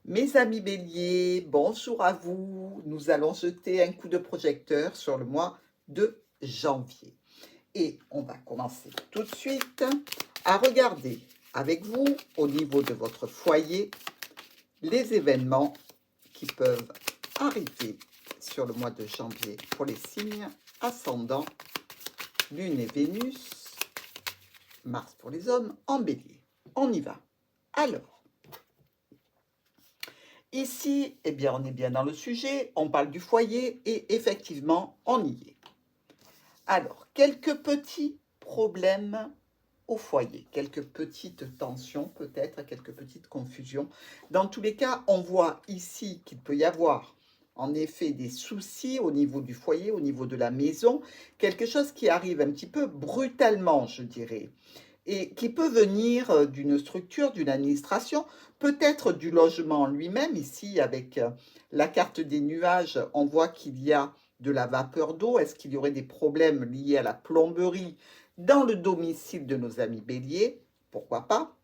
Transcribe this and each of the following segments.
Mes amis béliers, bonjour à vous. Nous allons jeter un coup de projecteur sur le mois de janvier. Et on va commencer tout de suite à regarder avec vous, au niveau de votre foyer, les événements qui peuvent arriver sur le mois de janvier pour les signes ascendants, Lune et Vénus, Mars pour les hommes, en bélier. On y va. Alors, ici, eh bien, on est bien dans le sujet, on parle du foyer et effectivement, on y est. Alors, quelques petits problèmes au foyer, quelques petites tensions peut-être, quelques petites confusions. Dans tous les cas, on voit ici qu'il peut y avoir en effet des soucis au niveau du foyer, au niveau de la maison, quelque chose qui arrive un petit peu brutalement, je dirais, et qui peut venir d'une structure, d'une administration, peut-être du logement lui-même. Ici, avec la carte des nuages, on voit qu'il y a de la vapeur d'eau. Est-ce qu'il y aurait des problèmes liés à la plomberie dans le domicile de nos amis béliers? Pourquoi pas?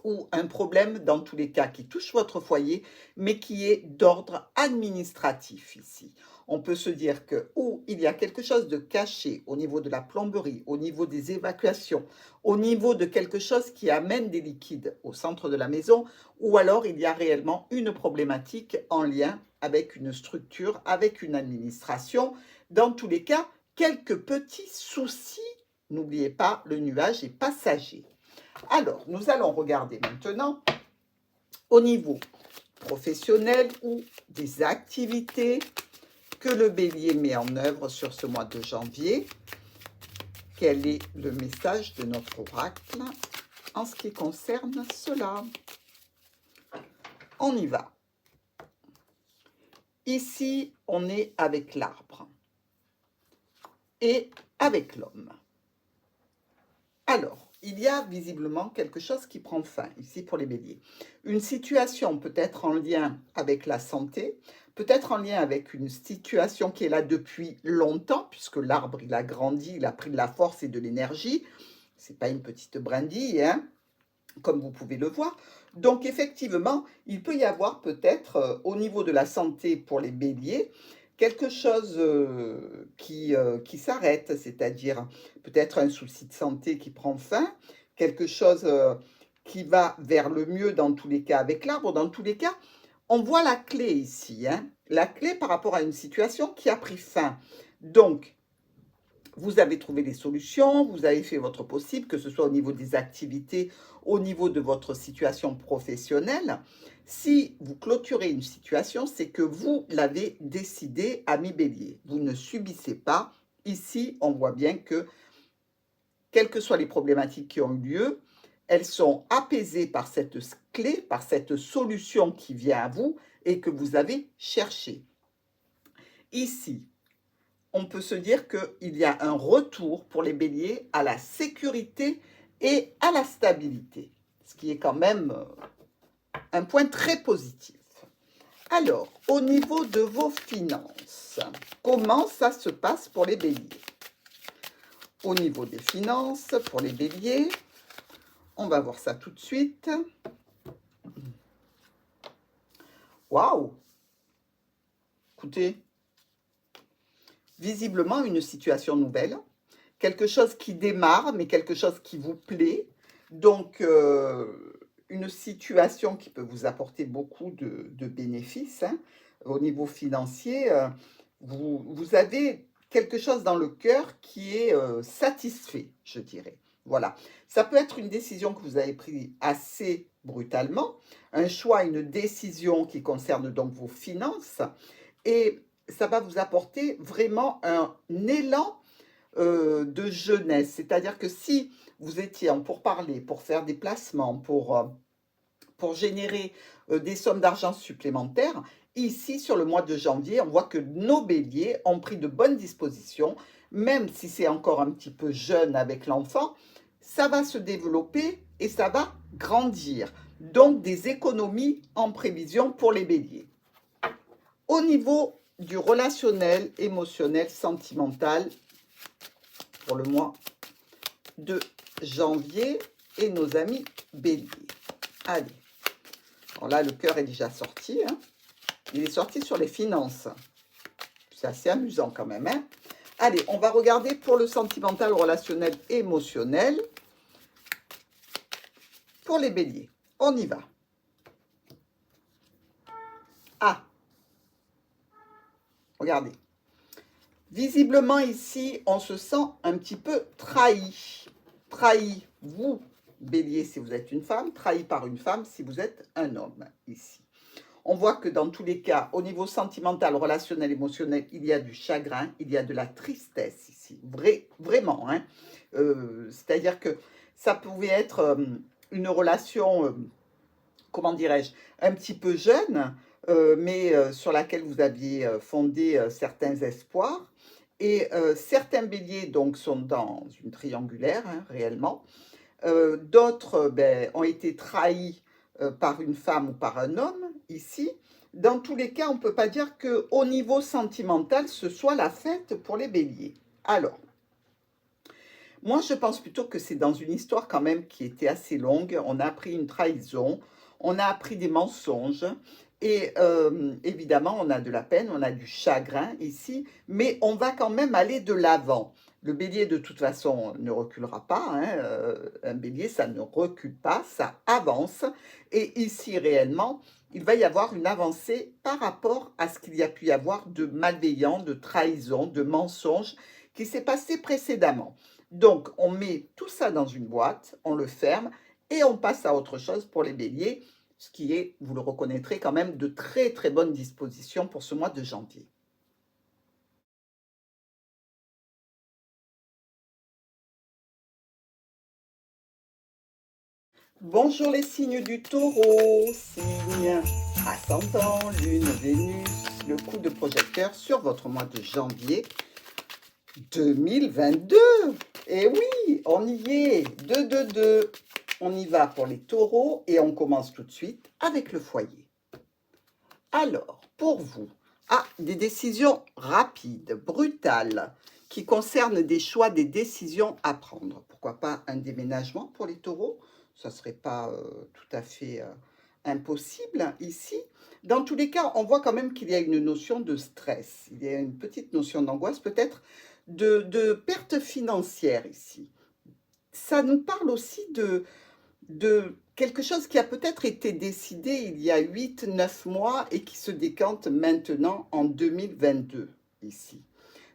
Ou un problème, dans tous les cas, qui touche votre foyer, mais qui est d'ordre administratif ici. On peut se dire que, ou il y a quelque chose de caché au niveau de la plomberie, au niveau des évacuations, au niveau de quelque chose qui amène des liquides au centre de la maison, ou alors il y a réellement une problématique en lien avec une structure, avec une administration. Dans tous les cas, quelques petits soucis. N'oubliez pas, le nuage est passager. Alors, nous allons regarder maintenant au niveau professionnel ou des activités que le bélier met en œuvre sur ce mois de janvier. Quel est le message de notre oracle en ce qui concerne cela? On y va. Ici, on est avec l'arbre et avec l'homme. Alors, il y a visiblement quelque chose qui prend fin ici pour les béliers. Une situation peut être en lien avec la santé, peut-être en lien avec une situation qui est là depuis longtemps, puisque l'arbre, il a grandi, il a pris de la force et de l'énergie. Ce n'est pas une petite brindille, hein, comme vous pouvez le voir. Donc, effectivement, il peut y avoir peut-être, au niveau de la santé pour les béliers, quelque chose qui s'arrête, c'est-à-dire peut-être un souci de santé qui prend fin, quelque chose qui va vers le mieux dans tous les cas avec l'arbre. Dans tous les cas, on voit la clé ici, hein, la clé par rapport à une situation qui a pris fin. Donc, vous avez trouvé des solutions, vous avez fait votre possible, que ce soit au niveau des activités, au niveau de votre situation professionnelle. Si vous clôturez une situation, c'est que vous l'avez décidé, ami bélier. Vous ne subissez pas. Ici, on voit bien que, quelles que soient les problématiques qui ont eu lieu, elles sont apaisées par cette clé, par cette solution qui vient à vous et que vous avez cherchée. Ici, on peut se dire qu'il y a un retour pour les béliers à la sécurité et à la stabilité, ce qui est quand même un point très positif. Alors, au niveau de vos finances, comment ça se passe pour les béliers? Au niveau des finances, pour les béliers, on va voir ça tout de suite. Waouh! Écoutez, visiblement une situation nouvelle, quelque chose qui démarre, mais quelque chose qui vous plaît. Donc, une situation qui peut vous apporter beaucoup de bénéfices, hein. Au niveau financier, vous avez quelque chose dans le cœur qui est satisfait, je dirais. Voilà. Ça peut être une décision que vous avez prise assez brutalement, un choix, une décision qui concerne donc vos finances, et ça va vous apporter vraiment un élan de jeunesse. C'est-à-dire que si vous étiez en pourparlers, pour faire des placements, pour générer des sommes d'argent supplémentaires, ici, sur le mois de janvier, on voit que nos béliers ont pris de bonnes dispositions, même si c'est encore un petit peu jeune avec l'enfant, ça va se développer et ça va grandir. Donc, des économies en prévision pour les béliers. Au niveau du relationnel, émotionnel, sentimental, pour le mois de janvier et nos amis béliers. Allez, Alors là, le cœur est déjà sorti, hein. Il est sorti sur les finances. C'est assez amusant quand même, hein. Allez, on va regarder pour le sentimental, relationnel, émotionnel. Pour les béliers, on y va. Ah, regardez. Visiblement ici, on se sent un petit peu trahi. Trahi, vous, bélier, si vous êtes une femme, trahi par une femme si vous êtes un homme, ici. On voit que dans tous les cas, au niveau sentimental, relationnel, émotionnel, il y a du chagrin, il y a de la tristesse ici. Vraiment, hein. C'est-à-dire que ça pouvait être une relation, comment dirais-je, un petit peu jeune, mais sur laquelle vous aviez fondé certains espoirs. Et certains béliers donc sont dans une triangulaire, hein, réellement. D'autres ont été trahis par une femme ou par un homme, ici. Dans tous les cas, on ne peut pas dire qu'au niveau sentimental, ce soit la fête pour les béliers. Alors, moi, je pense plutôt que c'est dans une histoire quand même qui était assez longue. On a appris une trahison, on a appris des mensonges. Et évidemment, on a de la peine, on a du chagrin ici, mais on va quand même aller de l'avant. Le bélier, de toute façon, ne reculera pas, hein. Un bélier, ça ne recule pas, ça avance. Et ici, réellement, il va y avoir une avancée par rapport à ce qu'il y a pu y avoir de malveillant, de trahison, de mensonge qui s'est passé précédemment. Donc, on met tout ça dans une boîte, on le ferme et on passe à autre chose pour les béliers, ce qui est, vous le reconnaîtrez quand même, de très très bonnes dispositions pour ce mois de janvier. Bonjour les signes du taureau, signe ascendant, lune, Vénus, le coup de projecteur sur votre mois de janvier 2022. Et oui, on y est, 2-2-2. On y va pour les taureaux et on commence tout de suite avec le foyer. Alors, pour vous, des décisions rapides, brutales, qui concernent des choix, des décisions à prendre. Pourquoi pas un déménagement pour les taureaux? Ça ne serait pas tout à fait impossible ici. Dans tous les cas, on voit quand même qu'il y a une notion de stress. Il y a une petite notion d'angoisse, peut-être de perte financière ici. Ça nous parle aussi de quelque chose qui a peut-être été décidé il y a 8-9 mois et qui se décante maintenant en 2022 ici.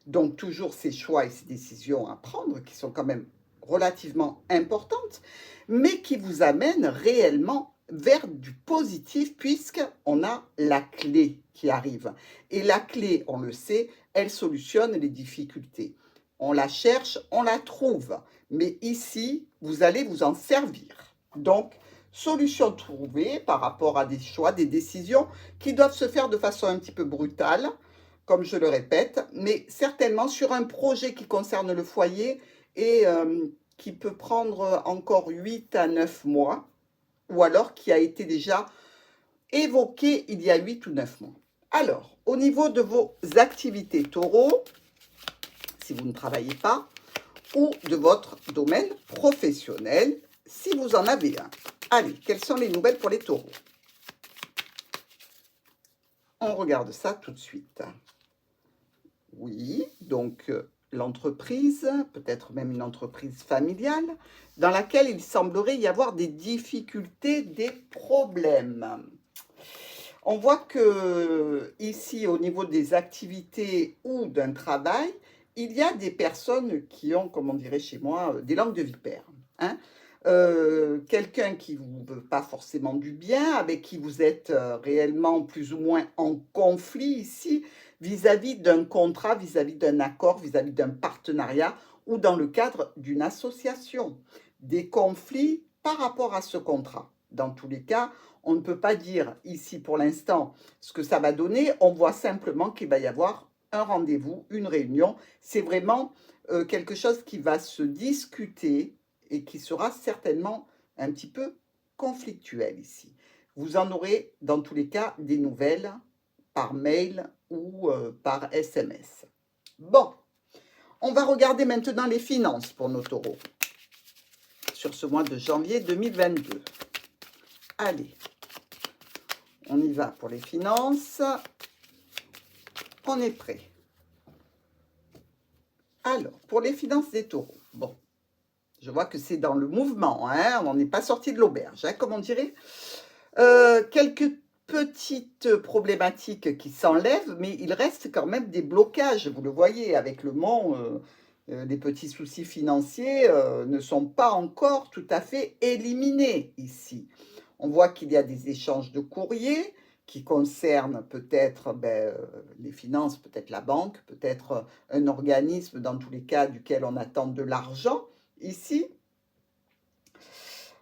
Donc toujours ces choix et ces décisions à prendre qui sont quand même relativement importantes, mais qui vous amènent réellement vers du positif puisqu'on a la clé qui arrive. Et la clé, on le sait, elle solutionne les difficultés. On la cherche, on la trouve. Mais ici, vous allez vous en servir. Donc, solution trouvée par rapport à des choix, des décisions qui doivent se faire de façon un petit peu brutale, comme je le répète, mais certainement sur un projet qui concerne le foyer et qui peut prendre encore 8 à 9 mois, ou alors qui a été déjà évoqué il y a 8 ou 9 mois. Alors, au niveau de vos activités taureaux, si vous ne travaillez pas, ou de votre domaine professionnel, si vous en avez un. Allez, quelles sont les nouvelles pour les taureaux? On regarde ça tout de suite. Oui, donc l'entreprise, peut-être même une entreprise familiale, dans laquelle il semblerait y avoir des difficultés, des problèmes. On voit que ici, au niveau des activités ou d'un travail, il y a des personnes qui ont, comme on dirait chez moi, des langues de vipère, hein. Quelqu'un qui ne vous veut pas forcément du bien, avec qui vous êtes réellement plus ou moins en conflit ici, vis-à-vis d'un contrat, vis-à-vis d'un accord, vis-à-vis d'un partenariat ou dans le cadre d'une association. Des conflits par rapport à ce contrat. Dans tous les cas, on ne peut pas dire ici pour l'instant ce que ça va donner. On voit simplement qu'il va y avoir un rendez-vous, une réunion. C'est vraiment quelque chose qui va se discuter et qui sera certainement un petit peu conflictuel ici. Vous en aurez dans tous les cas des nouvelles par mail ou par SMS. Bon, on va regarder maintenant les finances pour nos taureaux sur ce mois de janvier 2022. Allez, on y va pour les finances. On est prêt. Alors, pour les finances des taureaux, bon, je vois que c'est dans le mouvement, hein, on n'est pas sorti de l'auberge, hein, comme on dirait. Quelques petites problématiques qui s'enlèvent, mais il reste quand même des blocages, vous le voyez, avec le mont, les petits soucis financiers ne sont pas encore tout à fait éliminés ici. On voit qu'il y a des échanges de courriers qui concernent peut-être les finances, peut-être la banque, peut-être un organisme, dans tous les cas, duquel on attend de l'argent ici.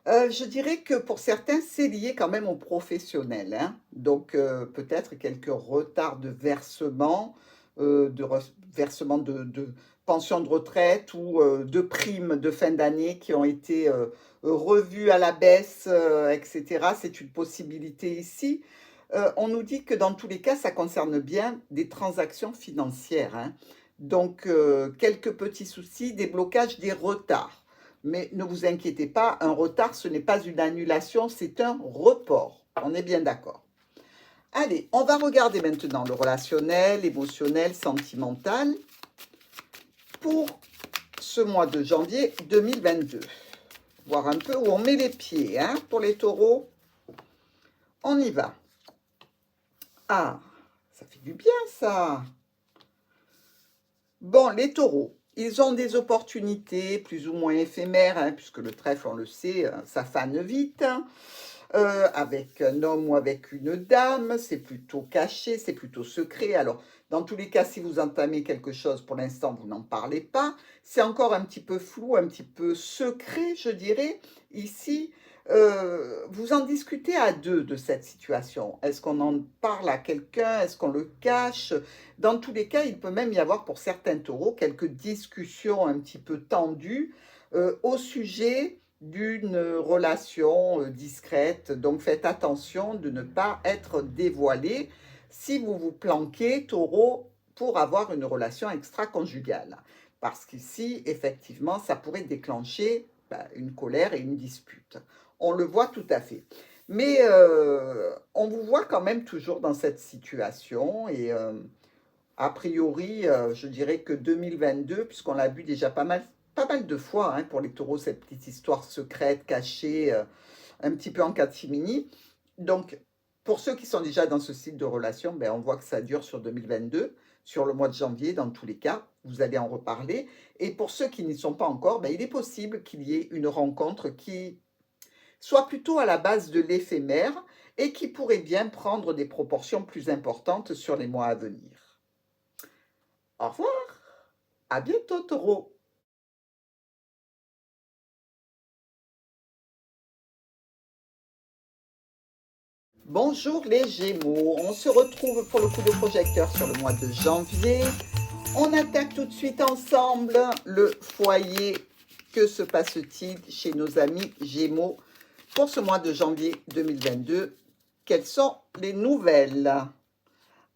Je dirais que pour certains, c'est lié quand même aux professionnels, hein. Donc, peut-être quelques retards de versement, versement de pension de retraite ou de primes de fin d'année qui ont été revues à la baisse, etc. C'est une possibilité ici. On nous dit que dans tous les cas, ça concerne bien des transactions financières, hein. Donc, quelques petits soucis, des blocages, des retards. Mais ne vous inquiétez pas, un retard, ce n'est pas une annulation, c'est un report. On est bien d'accord. Allez, on va regarder maintenant le relationnel, émotionnel, sentimental pour ce mois de janvier 2022. Voir un peu où on met les pieds, hein, pour les taureaux. On y va. Ah, ça fait du bien, ça. Bon, les taureaux. Ils ont des opportunités plus ou moins éphémères, hein, puisque le trèfle, on le sait, ça fane vite. Avec un homme ou avec une dame, c'est plutôt caché, c'est plutôt secret. Alors, dans tous les cas, si vous entamez quelque chose, pour l'instant, vous n'en parlez pas. C'est encore un petit peu flou, un petit peu secret, je dirais, ici. Vous en discutez à deux de cette situation. Est-ce qu'on en parle à quelqu'un? Est-ce qu'on le cache? Dans tous les cas, il peut même y avoir pour certains taureaux quelques discussions un petit peu tendues au sujet d'une relation discrète. Donc faites attention de ne pas être dévoilé si vous vous planquez, taureau, pour avoir une relation extra-conjugale. Parce qu'ici, effectivement, ça pourrait déclencher une colère et une dispute. On le voit tout à fait. Mais on vous voit quand même toujours dans cette situation et a priori, je dirais que 2022, puisqu'on l'a vu déjà pas mal de fois, hein, pour les taureaux, cette petite histoire secrète, cachée, un petit peu en catimini. Donc, pour ceux qui sont déjà dans ce style de relation, on voit que ça dure sur 2022, sur le mois de janvier, dans tous les cas, vous allez en reparler. Et pour ceux qui n'y sont pas encore, il est possible qu'il y ait une rencontre qui soit plutôt à la base de l'éphémère et qui pourrait bien prendre des proportions plus importantes sur les mois à venir. Au revoir, à bientôt taureau. Bonjour les Gémeaux, on se retrouve pour le coup de projecteur sur le mois de janvier. On attaque tout de suite ensemble le foyer. Que se passe-t-il chez nos amis Gémeaux pour ce mois de janvier 2022? Quelles sont les nouvelles?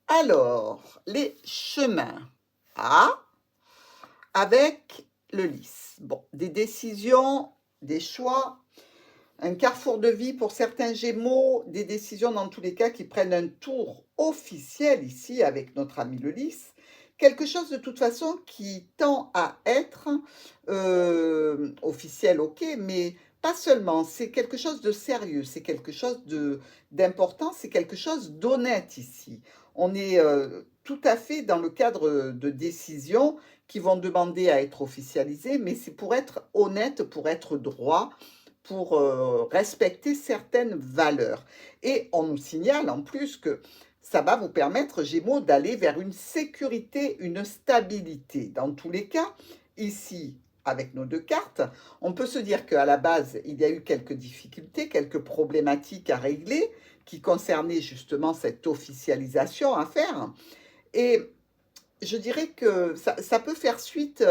Alors, les chemins. Avec le lys. Bon, des décisions, des choix, un carrefour de vie pour certains Gémeaux, des décisions dans tous les cas qui prennent un tour officiel ici avec notre ami le lys. Quelque chose de toute façon qui tend à être officiel, ok, mais pas seulement, c'est quelque chose de sérieux, c'est quelque chose d'important, c'est quelque chose d'honnête ici. On est tout à fait dans le cadre de décisions qui vont demander à être officialisées, mais c'est pour être honnête, pour être droit, pour respecter certaines valeurs. Et on nous signale en plus que ça va vous permettre, Gémeaux, d'aller vers une sécurité, une stabilité. Dans tous les cas, ici, avec nos deux cartes, on peut se dire qu'à la base, il y a eu quelques difficultés, quelques problématiques à régler qui concernaient justement cette officialisation à faire. Et je dirais que ça peut faire suite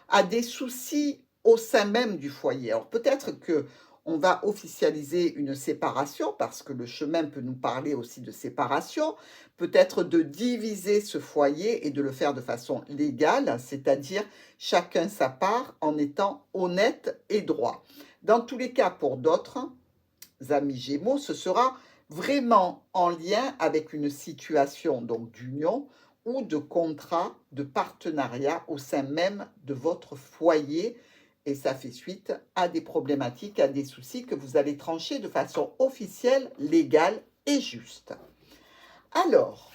à des soucis au sein même du foyer. Alors peut-être que on va officialiser une séparation parce que le chemin peut nous parler aussi de séparation, peut-être de diviser ce foyer et de le faire de façon légale, c'est-à-dire chacun sa part en étant honnête et droit. Dans tous les cas, pour d'autres amis Gémeaux, ce sera vraiment en lien avec une situation donc d'union ou de contrat de partenariat au sein même de votre foyer et ça fait suite à des problématiques, à des soucis que vous allez trancher de façon officielle, légale et juste. Alors,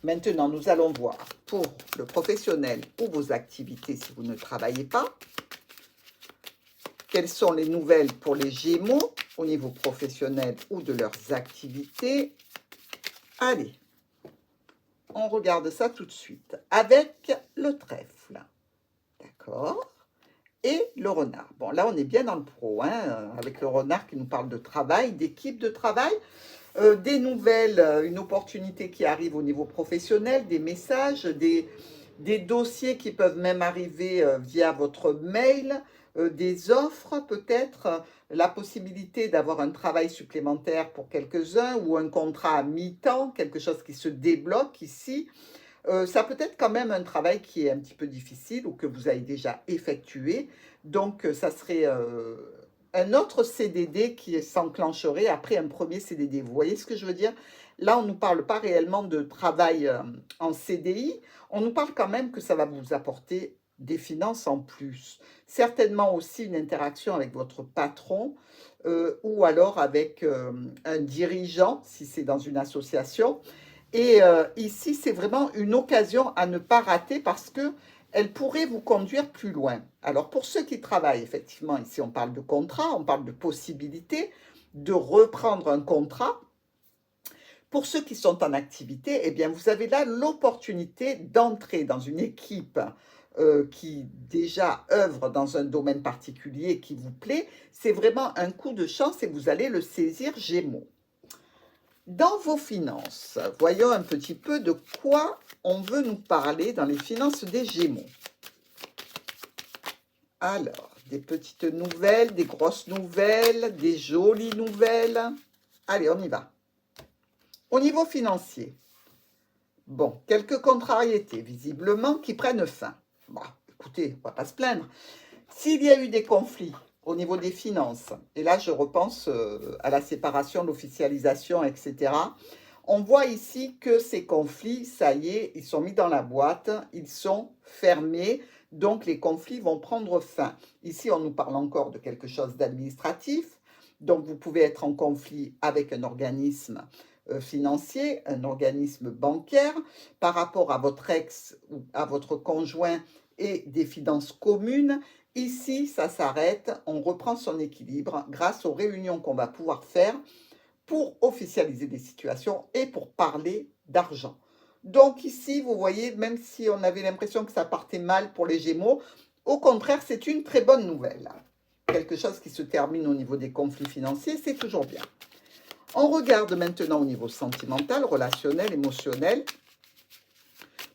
maintenant, nous allons voir pour le professionnel ou vos activités si vous ne travaillez pas. Quelles sont les nouvelles pour les Gémeaux au niveau professionnel ou de leurs activités? Allez, on regarde ça tout de suite avec le trèfle. D'accord? Et le renard. Bon, là, on est bien dans le pro, hein, avec le renard qui nous parle de travail, d'équipe de travail. Des nouvelles, une opportunité qui arrive au niveau professionnel, des messages, des dossiers qui peuvent même arriver via votre mail, des offres peut-être, la possibilité d'avoir un travail supplémentaire pour quelques-uns ou un contrat à mi-temps, quelque chose qui se débloque ici. Ça peut être quand même un travail qui est un petit peu difficile ou que vous avez déjà effectué. Donc, ça serait un autre CDD qui s'enclencherait après un premier CDD. Vous voyez ce que je veux dire? Là, on ne nous parle pas réellement de travail en CDI. On nous parle quand même que ça va vous apporter des finances en plus. Certainement aussi une interaction avec votre patron ou alors avec un dirigeant, si c'est dans une association. Et ici, c'est vraiment une occasion à ne pas rater parce que elle pourrait vous conduire plus loin. Alors, pour ceux qui travaillent, effectivement, ici, on parle de contrat, on parle de possibilité de reprendre un contrat. Pour ceux qui sont en activité, eh bien, vous avez là l'opportunité d'entrer dans une équipe qui déjà œuvre dans un domaine particulier qui vous plaît. C'est vraiment un coup de chance et vous allez le saisir, Gémeaux. Dans vos finances, voyons un petit peu de quoi on veut nous parler dans les finances des Gémeaux. Alors, des petites nouvelles, des grosses nouvelles, des jolies nouvelles. Allez, on y va. Au niveau financier, bon, quelques contrariétés visiblement qui prennent fin. Bon, écoutez, on ne va pas se plaindre. S'il y a eu des conflits au niveau des finances, et là je repense à la séparation, l'officialisation, etc., on voit ici que ces conflits, ça y est, ils sont mis dans la boîte, ils sont fermés, donc les conflits vont prendre fin. Ici, on nous parle encore de quelque chose d'administratif, donc vous pouvez être en conflit avec un organisme financier, un organisme bancaire, par rapport à votre ex ou à votre conjoint et des finances communes. Ici, ça s'arrête, on reprend son équilibre grâce aux réunions qu'on va pouvoir faire pour officialiser des situations et pour parler d'argent. Donc ici, vous voyez, même si on avait l'impression que ça partait mal pour les Gémeaux, au contraire, c'est une très bonne nouvelle. Quelque chose qui se termine au niveau des conflits financiers, c'est toujours bien. On regarde maintenant au niveau sentimental, relationnel, émotionnel,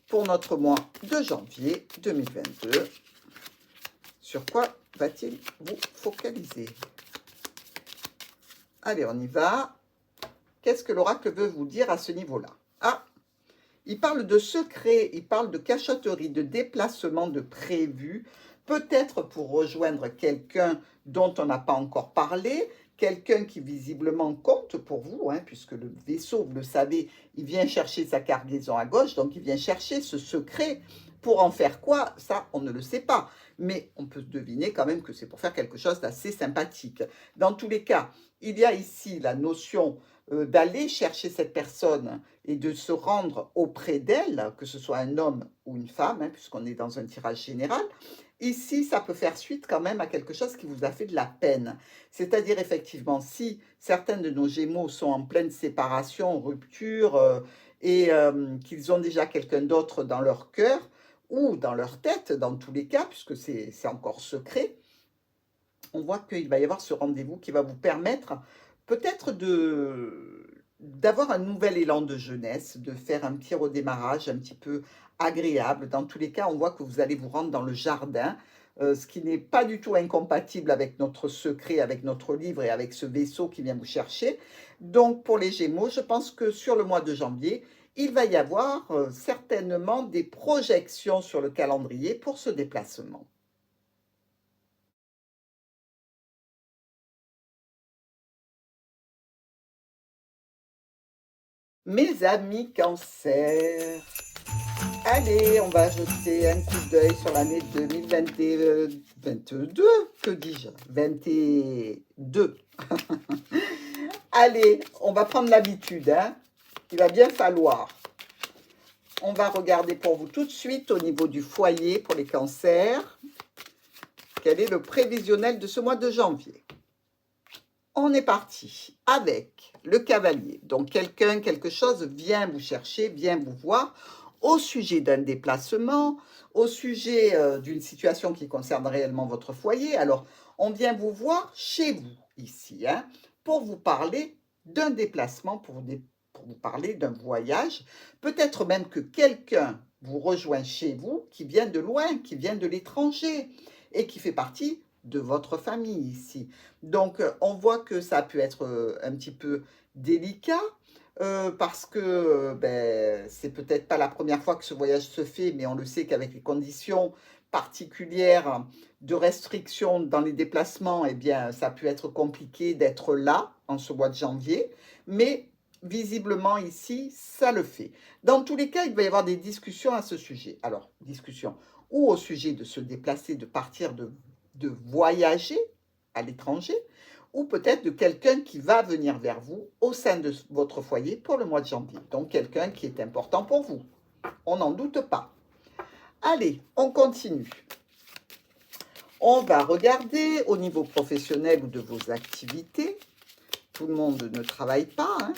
pour notre mois de janvier 2022. Sur quoi va-t-il vous focaliser? Allez, on y va. Qu'est-ce que l'oracle veut vous dire à ce niveau-là? Ah, il parle de secret, il parle de cachotterie, de déplacement de prévu, peut-être pour rejoindre quelqu'un dont on n'a pas encore parlé, quelqu'un qui visiblement compte pour vous, hein, puisque le vaisseau, vous le savez, il vient chercher sa cargaison à gauche, donc il vient chercher ce secret. Pour en faire quoi? Ça, on ne le sait pas. Mais on peut deviner quand même que c'est pour faire quelque chose d'assez sympathique. Dans tous les cas, il y a ici la notion d'aller chercher cette personne et de se rendre auprès d'elle, que ce soit un homme ou une femme, hein, puisqu'on est dans un tirage général. Ici, ça peut faire suite quand même à quelque chose qui vous a fait de la peine. C'est-à-dire, effectivement, si certains de nos Gémeaux sont en pleine séparation, rupture, et qu'ils ont déjà quelqu'un d'autre dans leur cœur ou dans leur tête, dans tous les cas, puisque c'est encore secret, on voit qu'il va y avoir ce rendez-vous qui va vous permettre peut-être d'avoir un nouvel élan de jeunesse, de faire un petit redémarrage un petit peu agréable. Dans tous les cas, on voit que vous allez vous rendre dans le jardin, ce qui n'est pas du tout incompatible avec notre secret, avec notre livre et avec ce vaisseau qui vient vous chercher. Donc, pour les Gémeaux, je pense que sur le mois de janvier, il va y avoir certainement des projections sur le calendrier pour ce déplacement. Mes amis cancer, allez, on va jeter un coup d'œil sur l'année 2022. Que dis-je? 22. Allez, on va prendre l'habitude, hein. Il va bien falloir. On va regarder pour vous tout de suite au niveau du foyer pour les cancers. Quel est le prévisionnel de ce mois de janvier? On est parti avec le cavalier. Donc, quelqu'un, quelque chose vient vous chercher, vient vous voir au sujet d'un déplacement, au sujet d'une situation qui concerne réellement votre foyer. Alors, on vient vous voir chez vous, ici, hein, pour vous parler d'un déplacement, pour vous parler d'un voyage. Peut-être même que quelqu'un vous rejoint chez vous qui vient de loin, qui vient de l'étranger et qui fait partie de votre famille ici. Donc, on voit que ça peut être un petit peu délicat parce que c'est peut-être pas la première fois que ce voyage se fait, mais on le sait qu'avec les conditions particulières de restriction dans les déplacements, eh bien, ça peut être compliqué d'être là en ce mois de janvier. Mais visiblement ici, ça le fait. Dans tous les cas, il va y avoir des discussions à ce sujet. Alors, discussion ou au sujet de se déplacer, de partir, de voyager à l'étranger, ou peut-être de quelqu'un qui va venir vers vous au sein de votre foyer pour le mois de janvier. Donc, quelqu'un qui est important pour vous. On n'en doute pas. Allez, on continue. On va regarder au niveau professionnel ou de vos activités. Tout le monde ne travaille pas, hein.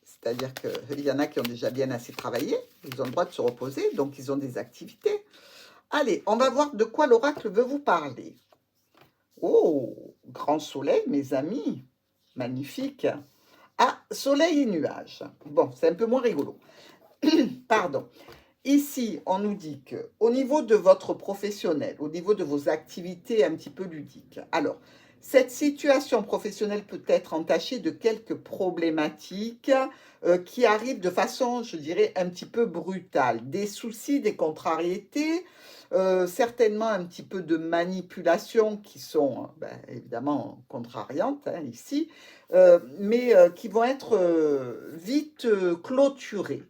C'est-à-dire qu'il y en a qui ont déjà bien assez travaillé, ils ont le droit de se reposer, donc ils ont des activités. Allez, on va voir de quoi l'oracle veut vous parler. Oh, grand soleil, mes amis, magnifique. Ah, soleil et nuages. Bon, c'est un peu moins rigolo. Pardon. Ici, on nous dit qu'au niveau de votre professionnel, au niveau de vos activités un petit peu ludiques, alors, cette situation professionnelle peut être entachée de quelques problématiques qui arrivent de façon, je dirais, un petit peu brutale. Des soucis, des contrariétés, certainement un petit peu de manipulations qui sont évidemment contrariantes ici, mais qui vont être vite clôturées.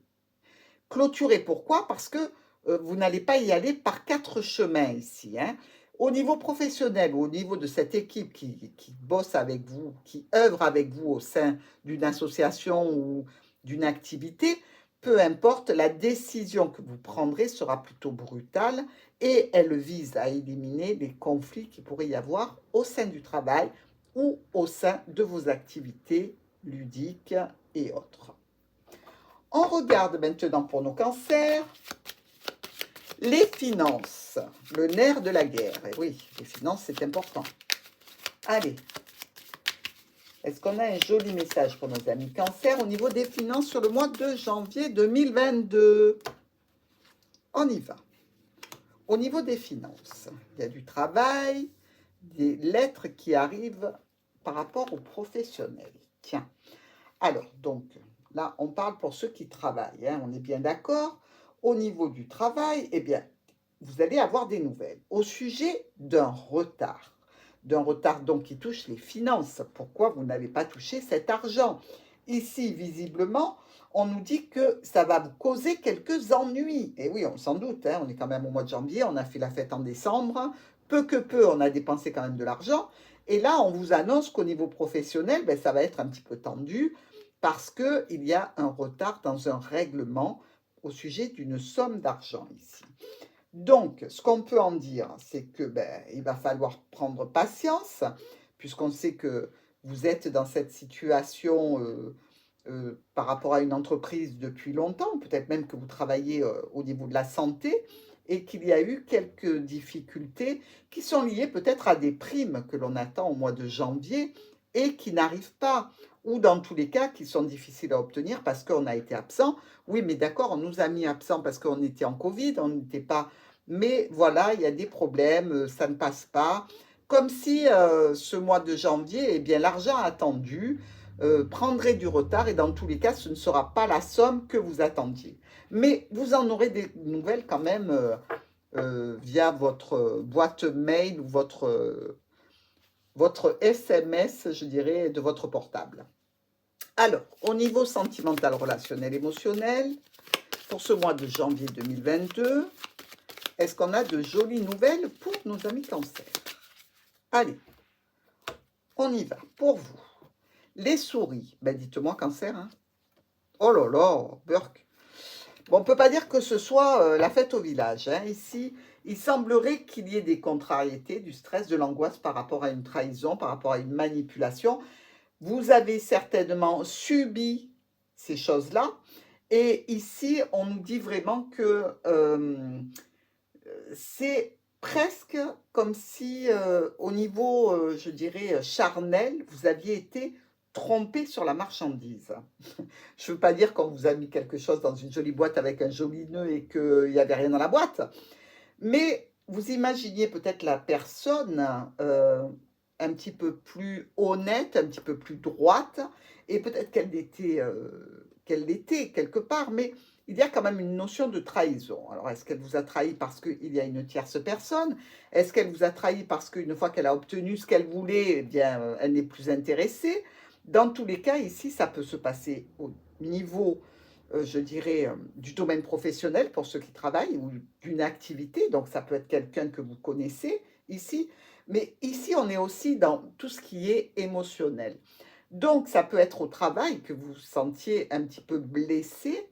Clôturées pourquoi? Parce que vous n'allez pas y aller par 4 chemins ici, hein. Au niveau professionnel ou au niveau de cette équipe qui bosse avec vous, qui œuvre avec vous au sein d'une association ou d'une activité, peu importe, la décision que vous prendrez sera plutôt brutale et elle vise à éliminer les conflits qu'il pourrait y avoir au sein du travail ou au sein de vos activités ludiques et autres. On regarde maintenant pour nos cancers. Les finances, le nerf de la guerre. Et oui, les finances, c'est important. Allez, est-ce qu'on a un joli message pour nos amis cancer au niveau des finances sur le mois de janvier 2022? On y va. Au niveau des finances, il y a du travail, des lettres qui arrivent par rapport aux professionnels. Tiens, alors, donc, là, on parle pour ceux qui travaillent, hein, on est bien d'accord. Au niveau du travail, eh bien, vous allez avoir des nouvelles au sujet d'un retard donc qui touche les finances. Pourquoi vous n'avez pas touché cet argent? Ici, visiblement, on nous dit que ça va vous causer quelques ennuis. Et oui, on s'en doute, hein, on est quand même au mois de janvier, on a fait la fête en décembre, peu que peu, on a dépensé quand même de l'argent. Et là, on vous annonce qu'au niveau professionnel, ça va être un petit peu tendu parce qu'il y a un retard dans un règlement au sujet d'une somme d'argent ici. Donc, ce qu'on peut en dire, c'est que il va falloir prendre patience, puisqu'on sait que vous êtes dans cette situation par rapport à une entreprise depuis longtemps, peut-être même que vous travaillez au niveau de la santé, et qu'il y a eu quelques difficultés qui sont liées peut-être à des primes que l'on attend au mois de janvier et qui n'arrivent pas, ou dans tous les cas qui sont difficiles à obtenir parce qu'on a été absent. Oui, mais d'accord, on nous a mis absent parce qu'on était en Covid, on n'était pas... Mais voilà, il y a des problèmes, ça ne passe pas. Comme si ce mois de janvier, eh bien, l'argent attendu prendrait du retard et dans tous les cas, ce ne sera pas la somme que vous attendiez. Mais vous en aurez des nouvelles quand même via votre boîte mail ou votre SMS, je dirais, de votre portable. Alors, au niveau sentimental, relationnel, émotionnel, pour ce mois de janvier 2022, est-ce qu'on a de jolies nouvelles pour nos amis cancer? Allez, on y va. Pour vous, les souris, ben dites-moi cancer, hein. Oh là là, Burk. Bon, on ne peut pas dire que ce soit la fête au village, hein. Ici, il semblerait qu'il y ait des contrariétés, du stress, de l'angoisse par rapport à une trahison, par rapport à une manipulation. Vous avez certainement subi ces choses-là. Et ici, on nous dit vraiment que c'est presque comme si, au niveau, je dirais, charnel, vous aviez été trompé sur la marchandise. Je ne veux pas dire qu'on vous a mis quelque chose dans une jolie boîte avec un joli nœud et qu'il n'y avait rien dans la boîte, mais vous imaginiez peut-être la personne un petit peu plus honnête, un petit peu plus droite, et peut-être qu'elle l'était quelque part, mais il y a quand même une notion de trahison. Alors, est-ce qu'elle vous a trahi parce qu'il y a une tierce personne? Est-ce qu'elle vous a trahi parce qu'une fois qu'elle a obtenu ce qu'elle voulait, eh bien, elle n'est plus intéressée? Dans tous les cas, ici, ça peut se passer au niveau, je dirais, du domaine professionnel pour ceux qui travaillent ou d'une activité. Donc, ça peut être quelqu'un que vous connaissez ici. Mais ici, on est aussi dans tout ce qui est émotionnel. Donc, ça peut être au travail que vous vous sentiez un petit peu blessé,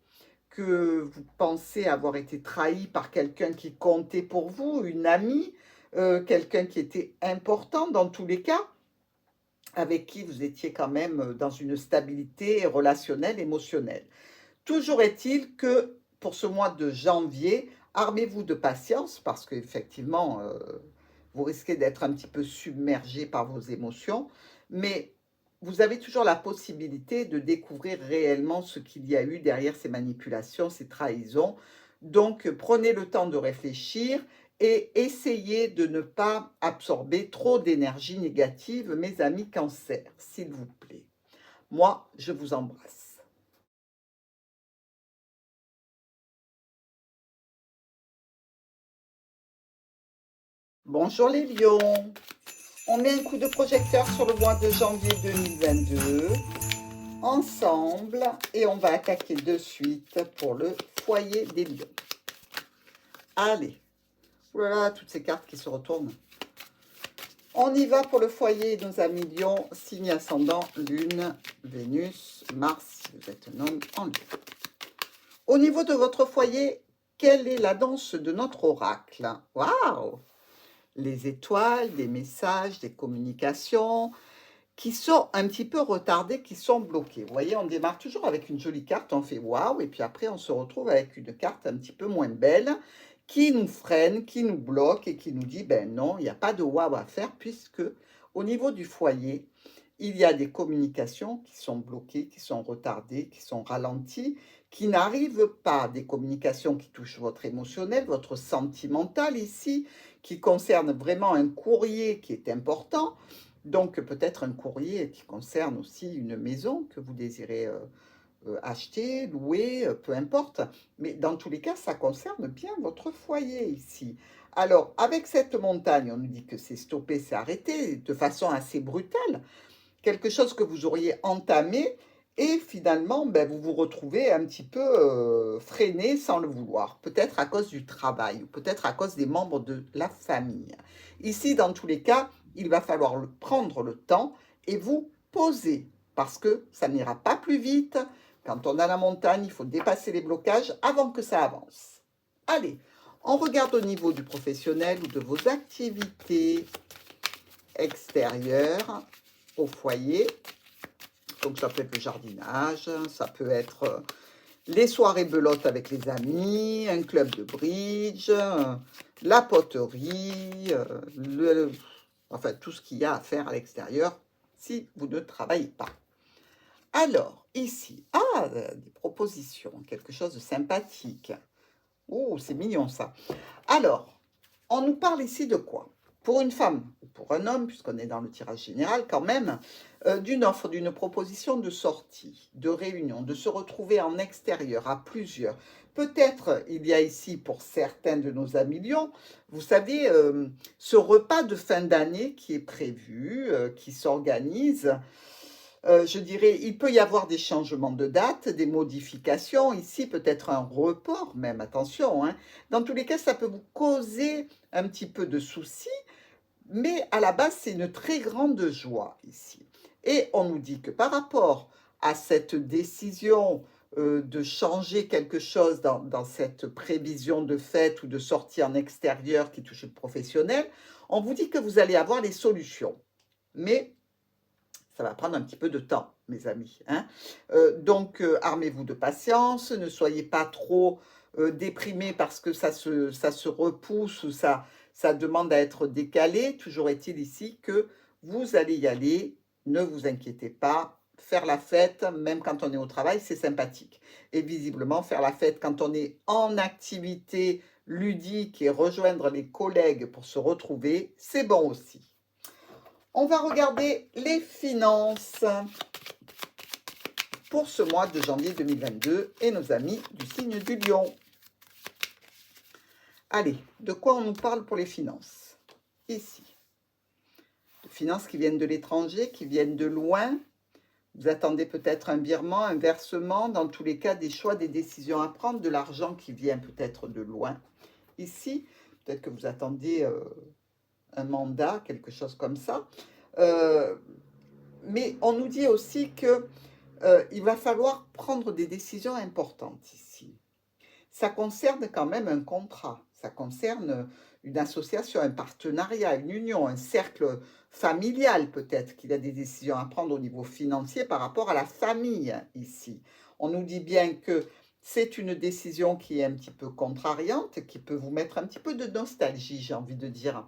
que vous pensez avoir été trahi par quelqu'un qui comptait pour vous, une amie, quelqu'un qui était important dans tous les cas, avec qui vous étiez quand même dans une stabilité relationnelle, émotionnelle. Toujours est-il que pour ce mois de janvier, armez-vous de patience parce qu'effectivement, vous risquez d'être un petit peu submergé par vos émotions, mais vous avez toujours la possibilité de découvrir réellement ce qu'il y a eu derrière ces manipulations, ces trahisons. Donc, prenez le temps de réfléchir et essayez de ne pas absorber trop d'énergie négative, mes amis cancer, s'il vous plaît. Moi, je vous embrasse. Bonjour les lions. On met un coup de projecteur sur le mois de janvier 2022 ensemble et on va attaquer de suite pour le foyer des lions. Allez, voilà toutes ces cartes qui se retournent. On y va pour le foyer, nos amis lions, signe ascendant, lune, Vénus, Mars, si vous êtes un homme en lion. Au niveau de votre foyer, quelle est la danse de notre oracle? Waouh! Les étoiles, des messages, des communications qui sont un petit peu retardées, qui sont bloquées. Vous voyez, on démarre toujours avec une jolie carte, on fait waouh, et puis après on se retrouve avec une carte un petit peu moins belle qui nous freine, qui nous bloque et qui nous dit ben non, il n'y a pas de waouh à faire puisque au niveau du foyer, il y a des communications qui sont bloquées, qui sont retardées, qui sont ralenties, qui n'arrivent pas, des communications qui touchent votre émotionnel, votre sentimental ici, qui concernent vraiment un courrier qui est important, donc peut-être un courrier qui concerne aussi une maison que vous désirez acheter, louer, peu importe. Mais dans tous les cas, ça concerne bien votre foyer ici. Alors, avec cette montagne, on nous dit que c'est stoppé, c'est arrêté de façon assez brutale. Quelque chose que vous auriez entamé et finalement, ben, vous vous retrouvez un petit peu freiné sans le vouloir. Peut-être à cause du travail ou peut-être à cause des membres de la famille. Ici, dans tous les cas, il va falloir prendre le temps et vous poser parce que ça n'ira pas plus vite. Quand on a la montagne, il faut dépasser les blocages avant que ça avance. Allez, on regarde au niveau du professionnel ou de vos activités extérieures au foyer. Donc ça peut être le jardinage, ça peut être les soirées belote avec les amis, un club de bridge, la poterie, enfin tout ce qu'il y a à faire à l'extérieur si vous ne travaillez pas. Alors, ici, des propositions, quelque chose de sympathique. Oh, c'est mignon ça. Alors, on nous parle ici de quoi? Pour une femme ou pour un homme, puisqu'on est dans le tirage général quand même, d'une offre, d'une proposition de sortie, de réunion, de se retrouver en extérieur à plusieurs. Peut-être il y a ici pour certains de nos amis lions, vous savez, ce repas de fin d'année qui est prévu, qui s'organise Je dirais, il peut y avoir des changements de date, des modifications, ici peut-être un report même, attention, hein. Dans tous les cas, ça peut vous causer un petit peu de soucis, mais à la base, c'est une très grande joie ici. Et on nous dit que par rapport à cette décision de changer quelque chose dans cette prévision de fête ou de sortie en extérieur qui touche le professionnel, on vous dit que vous allez avoir les solutions. Mais ça va prendre un petit peu de temps, mes amis, hein. Donc, armez-vous de patience, ne soyez pas trop déprimés parce que ça se repousse ou ça demande à être décalé. Toujours est-il ici que vous allez y aller, ne vous inquiétez pas. Faire la fête, même quand on est au travail, c'est sympathique. Et visiblement, faire la fête quand on est en activité ludique et rejoindre les collègues pour se retrouver, c'est bon aussi. On va regarder les finances pour ce mois de janvier 2022 et nos amis du signe du lion. Allez, de quoi on nous parle pour les finances? Ici. De finances qui viennent de l'étranger, qui viennent de loin. Vous attendez peut-être un virement, un versement, dans tous les cas, des choix, des décisions à prendre, de l'argent qui vient peut-être de loin. Ici, peut-être que vous attendez un mandat, quelque chose comme ça. Mais on nous dit aussi que il va falloir prendre des décisions importantes ici. Ça concerne quand même un contrat, ça concerne une association, un partenariat, une union, un cercle familial peut-être qu'il y a des décisions à prendre au niveau financier par rapport à la famille ici. On nous dit bien que c'est une décision qui est un petit peu contrariante, qui peut vous mettre un petit peu de nostalgie, j'ai envie de dire.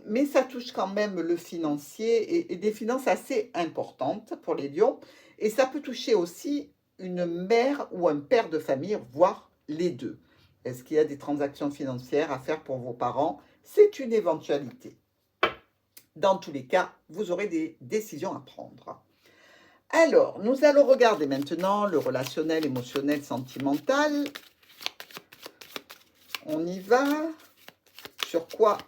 Mais ça touche quand même le financier et des finances assez importantes pour les lions. Et ça peut toucher aussi une mère ou un père de famille, voire les deux. Est-ce qu'il y a des transactions financières à faire pour vos parents? C'est une éventualité. Dans tous les cas, vous aurez des décisions à prendre. Alors, nous allons regarder maintenant le relationnel, émotionnel, sentimental. On y va. Sur quoi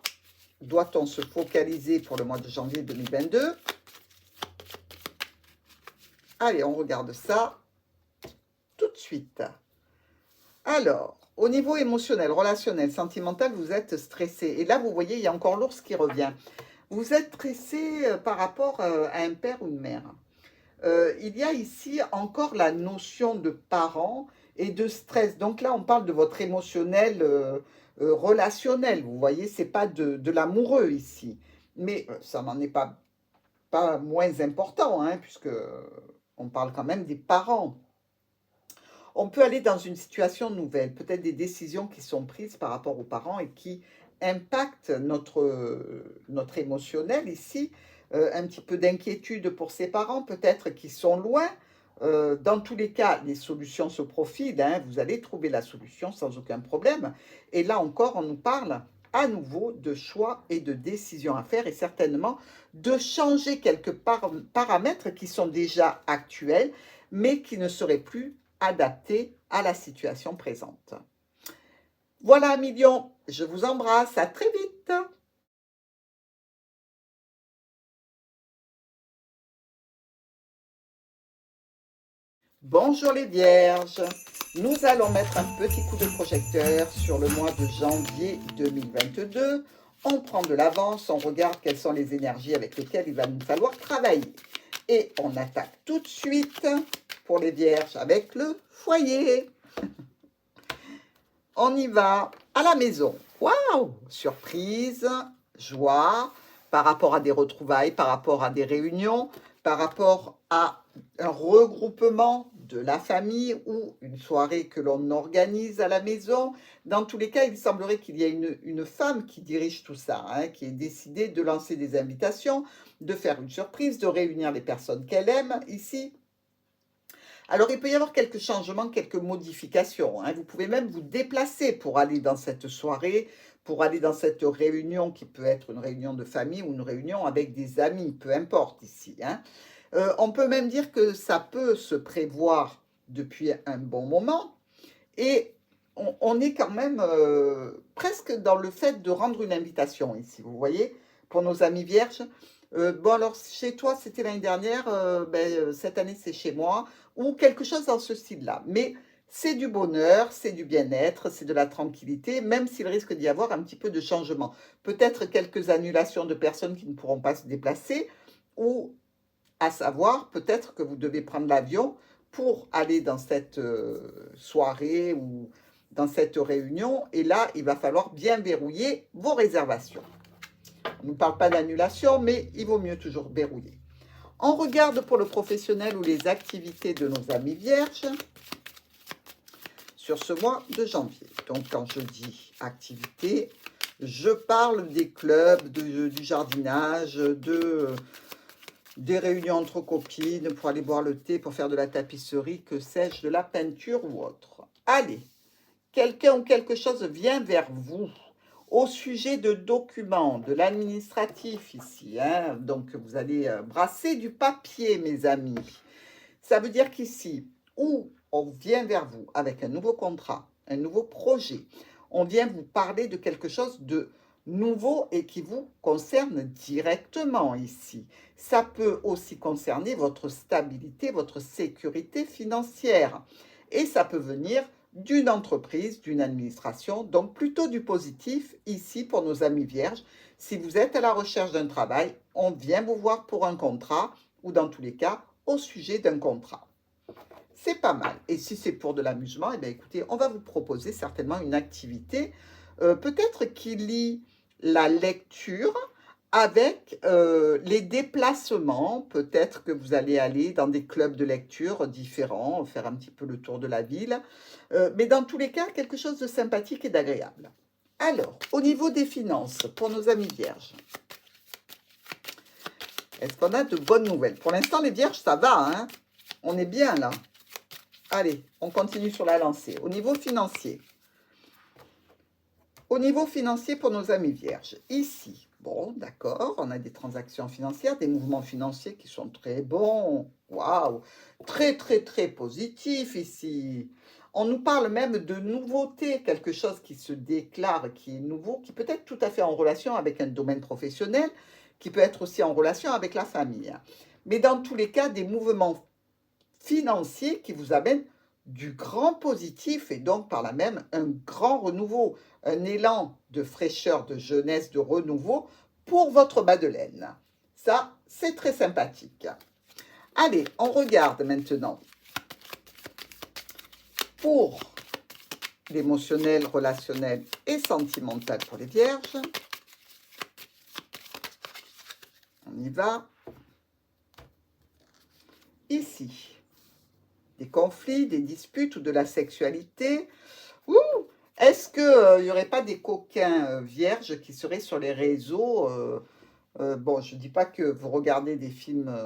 doit-on se focaliser pour le mois de janvier 2022? Allez, on regarde ça tout de suite. Alors, au niveau émotionnel, relationnel, sentimental, vous êtes stressé. Et là, vous voyez, il y a encore l'ours qui revient. Vous êtes stressé par rapport à un père ou une mère. Il y a ici encore la notion de parent et de stress. Donc là, on parle de votre émotionnel relationnel. Vous voyez, c'est pas de l'amoureux ici. Mais ça n'en est pas moins important, hein, puisque on parle quand même des parents. On peut aller dans une situation nouvelle, peut-être des décisions qui sont prises par rapport aux parents et qui impactent notre émotionnel ici. Un petit peu d'inquiétude pour ses parents, peut-être qui sont loin. Dans tous les cas, les solutions se profilent, hein, vous allez trouver la solution sans aucun problème. Et là encore, on nous parle à nouveau de choix et de décisions à faire et certainement de changer quelques paramètres qui sont déjà actuels, mais qui ne seraient plus adaptés à la situation présente. Voilà, millions, je vous embrasse, à très vite. Bonjour les vierges, nous allons mettre un petit coup de projecteur sur le mois de janvier 2022. On prend de l'avance, on regarde quelles sont les énergies avec lesquelles il va nous falloir travailler. Et on attaque tout de suite pour les vierges avec le foyer. On y va à la maison. Waouh! Surprise, joie, par rapport à des retrouvailles, par rapport à des réunions, par rapport à un regroupement de la famille ou une soirée que l'on organise à la maison. Dans tous les cas, il semblerait qu'il y ait une femme qui dirige tout ça, hein, qui ait décidé de lancer des invitations, de faire une surprise, de réunir les personnes qu'elle aime ici. Alors, il peut y avoir quelques changements, quelques modifications, hein. Vous pouvez même vous déplacer pour aller dans cette soirée, pour aller dans cette réunion qui peut être une réunion de famille ou une réunion avec des amis, peu importe ici, hein. On peut même dire que ça peut se prévoir depuis un bon moment et on est quand même presque dans le fait de rendre une invitation ici, vous voyez, pour nos amis vierges. Bon alors chez toi c'était l'année dernière, cette année c'est chez moi ou quelque chose dans ce style-là. Mais c'est du bonheur, c'est du bien-être, c'est de la tranquillité, même s'il risque d'y avoir un petit peu de changement. Peut-être quelques annulations de personnes qui ne pourront pas se déplacer ou à savoir peut-être que vous devez prendre l'avion pour aller dans cette, soirée ou dans cette réunion et là, il va falloir bien verrouiller vos réservations. On ne parle pas d'annulation, mais il vaut mieux toujours verrouiller. On regarde pour le professionnel ou les activités de nos amis vierges sur ce mois de janvier. Donc, quand je dis activité, je parle des clubs, du jardinage, des réunions entre copines pour aller boire le thé, pour faire de la tapisserie, que sais-je, de la peinture ou autre. Allez, quelqu'un ou quelque chose vient vers vous au sujet de documents, de l'administratif ici. Hein, donc, vous allez brasser du papier, mes amis. Ça veut dire qu'ici, où on vient vers vous avec un nouveau contrat, un nouveau projet, on vient vous parler de quelque chose de nouveau et qui vous concerne directement ici. Ça peut aussi concerner votre stabilité, votre sécurité financière. Et ça peut venir d'une entreprise, d'une administration, donc plutôt du positif ici pour nos amis vierges. Si vous êtes à la recherche d'un travail, on vient vous voir pour un contrat ou dans tous les cas au sujet d'un contrat. C'est pas mal. Et si c'est pour de l'amusement, eh bien écoutez, on va vous proposer certainement une activité peut-être qui lie la lecture avec les déplacements. Peut-être que vous allez aller dans des clubs de lecture différents, faire un petit peu le tour de la ville. Mais dans tous les cas, quelque chose de sympathique et d'agréable. Alors, au niveau des finances, pour nos amis vierges, est-ce qu'on a de bonnes nouvelles? Pour l'instant, les vierges, ça va, hein? On est bien là. Allez, on continue sur la lancée. Au niveau financier, pour nos amis vierges, ici, bon, d'accord, on a des transactions financières, des mouvements financiers qui sont très bons. Waouh, très, très, très positif ici. On nous parle même de nouveautés, quelque chose qui se déclare, qui est nouveau, qui peut être tout à fait en relation avec un domaine professionnel, qui peut être aussi en relation avec la famille. Mais dans tous les cas, des mouvements financiers qui vous amènent du grand positif et donc par là même un grand renouveau, un élan de fraîcheur, de jeunesse, de renouveau pour votre Madeleine. Ça, c'est très sympathique. Allez, on regarde maintenant pour l'émotionnel, relationnel et sentimental pour les vierges. On y va. Ici, des conflits, des disputes ou de la sexualité. Ouh, est-ce qu'il n'y aurait pas des coquins vierges qui seraient sur les réseaux bon, je ne dis pas que vous regardez des films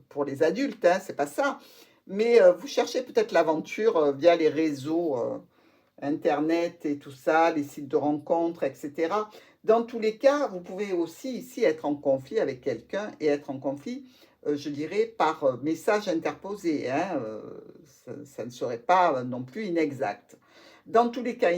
pour les adultes, hein, c'est pas ça. Mais vous cherchez peut-être l'aventure via les réseaux Internet et tout ça, les sites de rencontres, etc. Dans tous les cas, vous pouvez aussi ici être en conflit avec quelqu'un et être en conflit, je dirais, par message interposé. Hein, ça ne serait pas non plus inexact. Dans tous les cas,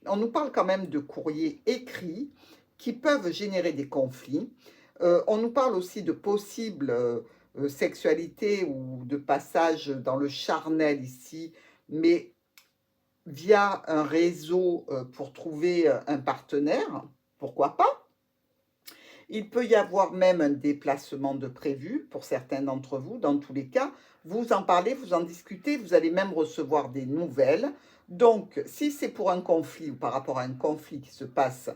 on nous parle quand même de courriers écrits qui peuvent générer des conflits. On nous parle aussi de possibles sexualités ou de passage dans le charnel ici, mais via un réseau pour trouver un partenaire, pourquoi pas. Il peut y avoir même un déplacement de prévu pour certains d'entre vous. Dans tous les cas, vous en parlez, vous en discutez, vous allez même recevoir des nouvelles. Donc, si c'est pour un conflit ou par rapport à un conflit qui se passe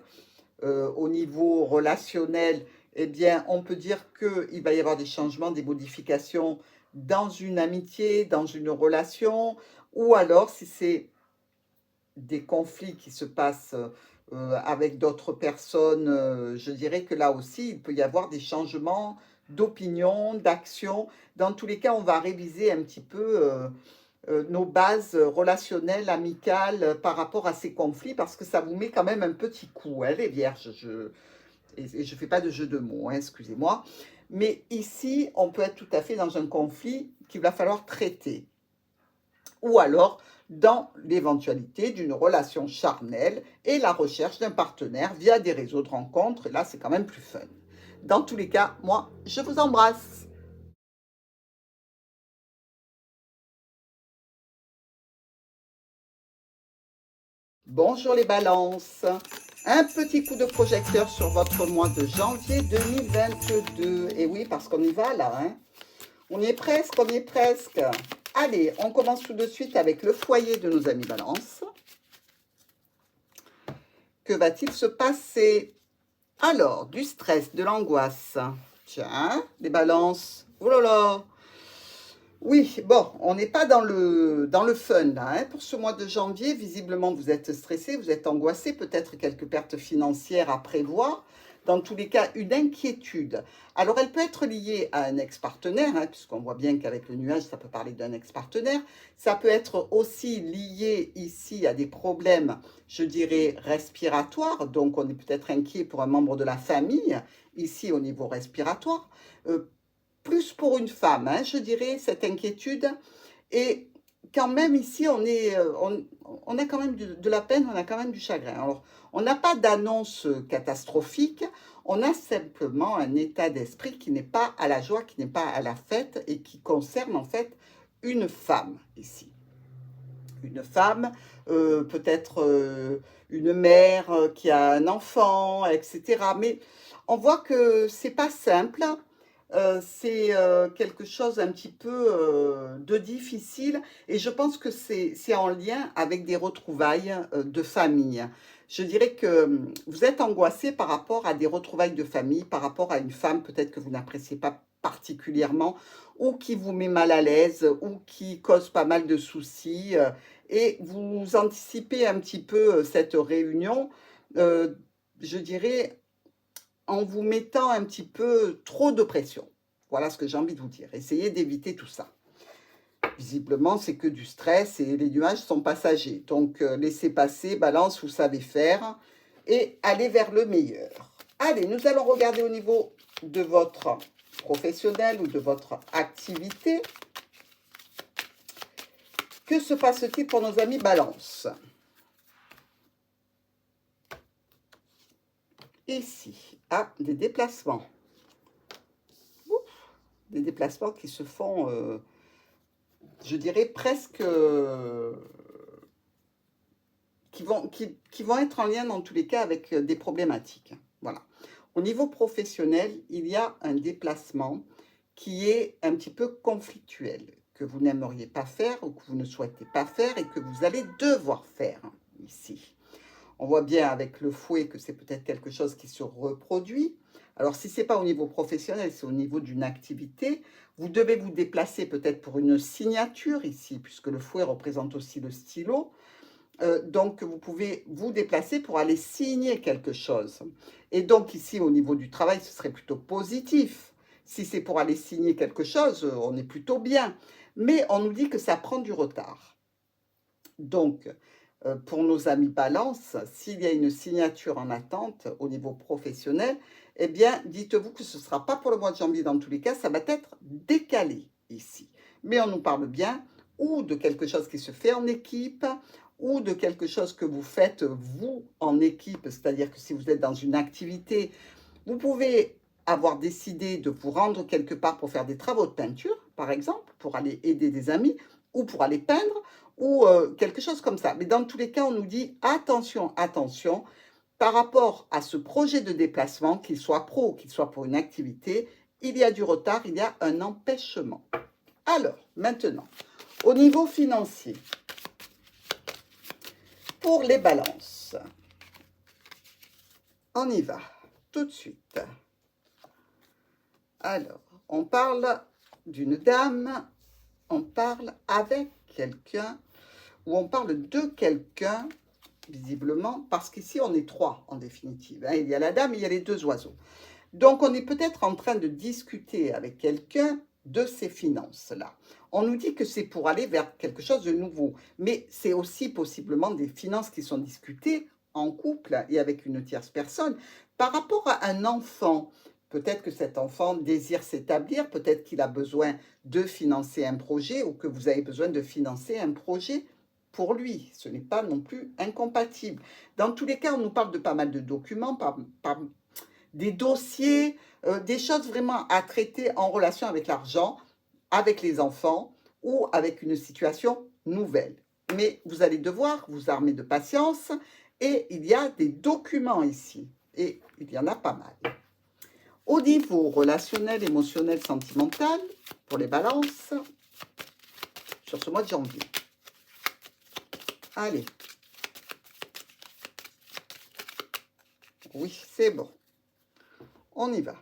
au niveau relationnel, eh bien, on peut dire qu'il va y avoir des changements, des modifications dans une amitié, dans une relation, ou alors si c'est des conflits qui se passent avec d'autres personnes, je dirais que là aussi, il peut y avoir des changements d'opinion, d'action. Dans tous les cas, on va réviser un petit peu nos bases relationnelles, amicales par rapport à ces conflits, parce que ça vous met quand même un petit coup, hein, les vierges. Et je ne fais pas de jeu de mots, hein, excusez-moi. Mais ici, on peut être tout à fait dans un conflit qu'il va falloir traiter. Ou alors dans l'éventualité d'une relation charnelle et la recherche d'un partenaire via des réseaux de rencontres. Et là, c'est quand même plus fun. Dans tous les cas, moi, je vous embrasse. Bonjour les balances. Un petit coup de projecteur sur votre mois de janvier 2022. Et oui, parce qu'on y va là, hein. On y est presque, on y est presque. Allez, on commence tout de suite avec le foyer de nos amis balances. Que va-t-il se passer? Alors, du stress, de l'angoisse. Tiens, les balances. Oh là là. Oui, bon, on n'est pas dans le fun là, hein. Pour ce mois de janvier, visiblement, vous êtes stressé, vous êtes angoissé, peut-être quelques pertes financières à prévoir. Dans tous les cas, une inquiétude. Alors, elle peut être liée à un ex-partenaire, hein, puisqu'on voit bien qu'avec le nuage, ça peut parler d'un ex-partenaire. Ça peut être aussi lié ici à des problèmes, je dirais, respiratoires. Donc, on est peut-être inquiet pour un membre de la famille, ici au niveau respiratoire. Plus pour une femme, hein, je dirais, cette inquiétude. Et quand même, ici, on a quand même de la peine, on a quand même du chagrin. Alors, on n'a pas d'annonce catastrophique, on a simplement un état d'esprit qui n'est pas à la joie, qui n'est pas à la fête et qui concerne en fait une femme ici. Une femme, peut-être une mère qui a un enfant, etc. Mais on voit que c'est pas simple. C'est quelque chose un petit peu de difficile et je pense que c'est en lien avec des retrouvailles de famille. Je dirais que vous êtes angoissé par rapport à des retrouvailles de famille, par rapport à une femme peut-être que vous n'appréciez pas particulièrement ou qui vous met mal à l'aise ou qui cause pas mal de soucis et vous anticipez un petit peu cette réunion, euh, je dirais en vous mettant un petit peu trop de pression. Voilà ce que j'ai envie de vous dire. Essayez d'éviter tout ça. Visiblement, c'est que du stress et les nuages sont passagers. Donc, laissez passer, balance, vous savez faire et allez vers le meilleur. Allez, nous allons regarder au niveau de votre professionnel ou de votre activité. Que se passe-t-il pour nos amis balance? Ici, des déplacements. Ouf, des déplacements qui se font, je dirais presque, qui vont être en lien dans tous les cas avec des problématiques. Voilà. Au niveau professionnel, il y a un déplacement qui est un petit peu conflictuel, que vous n'aimeriez pas faire ou que vous ne souhaitez pas faire et que vous allez devoir faire ici. On voit bien avec le fouet que c'est peut-être quelque chose qui se reproduit. Alors, si ce n'est pas au niveau professionnel, c'est au niveau d'une activité, vous devez vous déplacer peut-être pour une signature ici, puisque le fouet représente aussi le stylo. Donc, vous pouvez vous déplacer pour aller signer quelque chose. Et donc, ici, au niveau du travail, ce serait plutôt positif. Si c'est pour aller signer quelque chose, on est plutôt bien. Mais on nous dit que ça prend du retard. Donc, pour nos amis balance, s'il y a une signature en attente au niveau professionnel, eh bien, dites-vous que ce ne sera pas pour le mois de janvier dans tous les cas, ça va être décalé ici. Mais on nous parle bien ou de quelque chose qui se fait en équipe, ou de quelque chose que vous faites vous en équipe, c'est-à-dire que si vous êtes dans une activité, vous pouvez avoir décidé de vous rendre quelque part pour faire des travaux de peinture, par exemple, pour aller aider des amis, ou pour aller peindre, ou quelque chose comme ça. Mais dans tous les cas, on nous dit attention, attention, par rapport à ce projet de déplacement, qu'il soit pro ou qu'il soit pour une activité, il y a du retard, il y a un empêchement. Alors, maintenant, au niveau financier, pour les balances, on y va tout de suite. Alors, on parle d'une dame, on parle avec quelqu'un, ou on parle de quelqu'un, visiblement, parce qu'ici on est trois en définitive. Hein. Il y a la dame et il y a les deux oiseaux. Donc on est peut-être en train de discuter avec quelqu'un de ces finances-là. On nous dit que c'est pour aller vers quelque chose de nouveau, mais c'est aussi possiblement des finances qui sont discutées en couple et avec une tierce personne. Par rapport à un enfant, peut-être que cet enfant désire s'établir, peut-être qu'il a besoin de financer un projet ou que vous avez besoin de financer un projet pour lui. Ce n'est pas non plus incompatible. Dans tous les cas, on nous parle de pas mal de documents, des dossiers, des choses vraiment à traiter en relation avec l'argent, avec les enfants ou avec une situation nouvelle. Mais vous allez devoir vous armer de patience et il y a des documents ici et il y en a pas mal. Au niveau relationnel, émotionnel, sentimental, pour les balances, sur ce mois de janvier. Allez. Oui, c'est bon. On y va.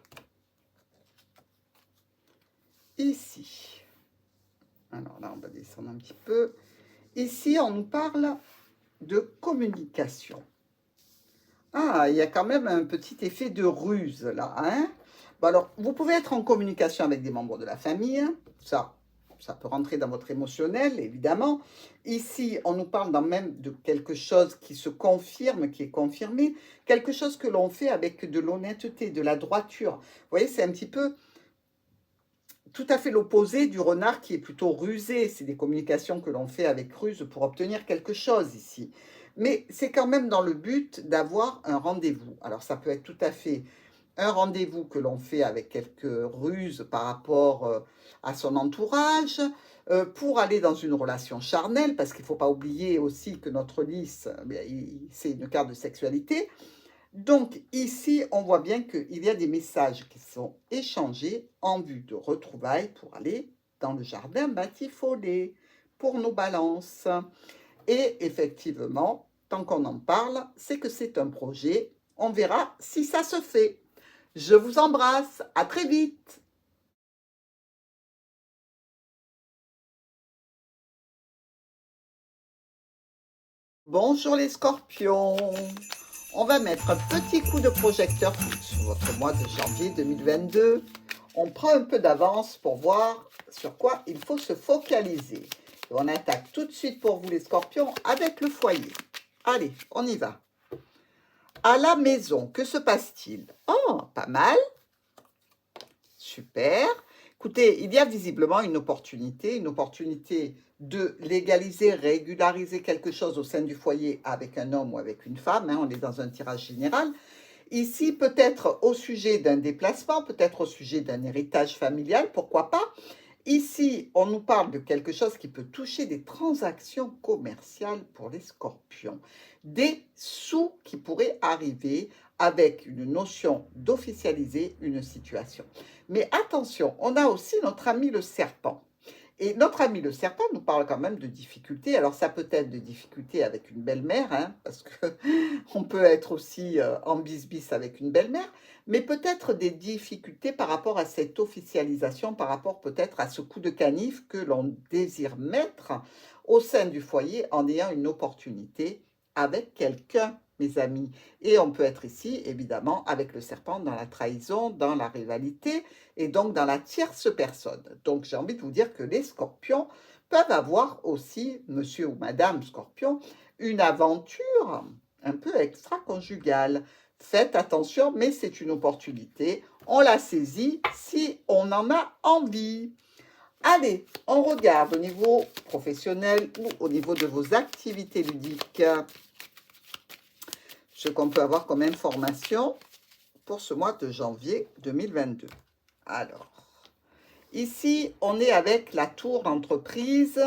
Ici. Alors là, on va descendre un petit peu. Ici, on nous parle de communication. Ah, il y a quand même un petit effet de ruse là, hein? Bon, alors, vous pouvez être en communication avec des membres de la famille, ça peut rentrer dans votre émotionnel, évidemment. Ici, on nous parle même de quelque chose qui se confirme, qui est confirmé, quelque chose que l'on fait avec de l'honnêteté, de la droiture. Vous voyez, c'est un petit peu tout à fait l'opposé du renard qui est plutôt rusé. C'est des communications que l'on fait avec ruse pour obtenir quelque chose ici. Mais c'est quand même dans le but d'avoir un rendez-vous. Alors ça peut être tout à fait un rendez-vous que l'on fait avec quelques ruses par rapport à son entourage, pour aller dans une relation charnelle, parce qu'il ne faut pas oublier aussi que notre lys, c'est une carte de sexualité. Donc ici, on voit bien qu'il y a des messages qui sont échangés en vue de retrouvailles pour aller dans le jardin batifolé pour nos balances. Et effectivement, tant qu'on en parle, c'est que c'est un projet. On verra si ça se fait. Je vous embrasse. À très vite. Bonjour les scorpions. On va mettre un petit coup de projecteur sur votre mois de janvier 2022. On prend un peu d'avance pour voir sur quoi il faut se focaliser. Et on attaque tout de suite pour vous les scorpions avec le foyer. Allez, on y va. À la maison, que se passe-t-il? Oh, pas mal. Super. Écoutez, il y a visiblement une opportunité de légaliser, régulariser quelque chose au sein du foyer avec un homme ou avec une femme. Hein, on est dans un tirage général. Ici, peut-être au sujet d'un déplacement, peut-être au sujet d'un héritage familial, pourquoi pas. Ici, on nous parle de quelque chose qui peut toucher des transactions commerciales pour les scorpions. Des sous qui pourraient arriver avec une notion d'officialiser une situation. Mais attention, on a aussi notre ami le serpent. Et notre ami le serpent nous parle quand même de difficultés. Alors ça peut être de difficultés avec une belle-mère, hein, parce qu'on peut être aussi en bis-bis avec une belle-mère, mais peut-être des difficultés par rapport à cette officialisation, par rapport peut-être à ce coup de canif que l'on désire mettre au sein du foyer en ayant une opportunité avec quelqu'un, mes amis. Et on peut être ici, évidemment, avec le serpent dans la trahison, dans la rivalité, et donc dans la tierce personne. Donc j'ai envie de vous dire que les scorpions peuvent avoir aussi, monsieur ou madame scorpion, une aventure un peu extra-conjugale. Faites attention, mais c'est une opportunité. On la saisit si on en a envie. Allez, on regarde au niveau professionnel ou au niveau de vos activités ludiques ce qu'on peut avoir comme information pour ce mois de janvier 2022. Alors, ici, on est avec la tour d'entreprise.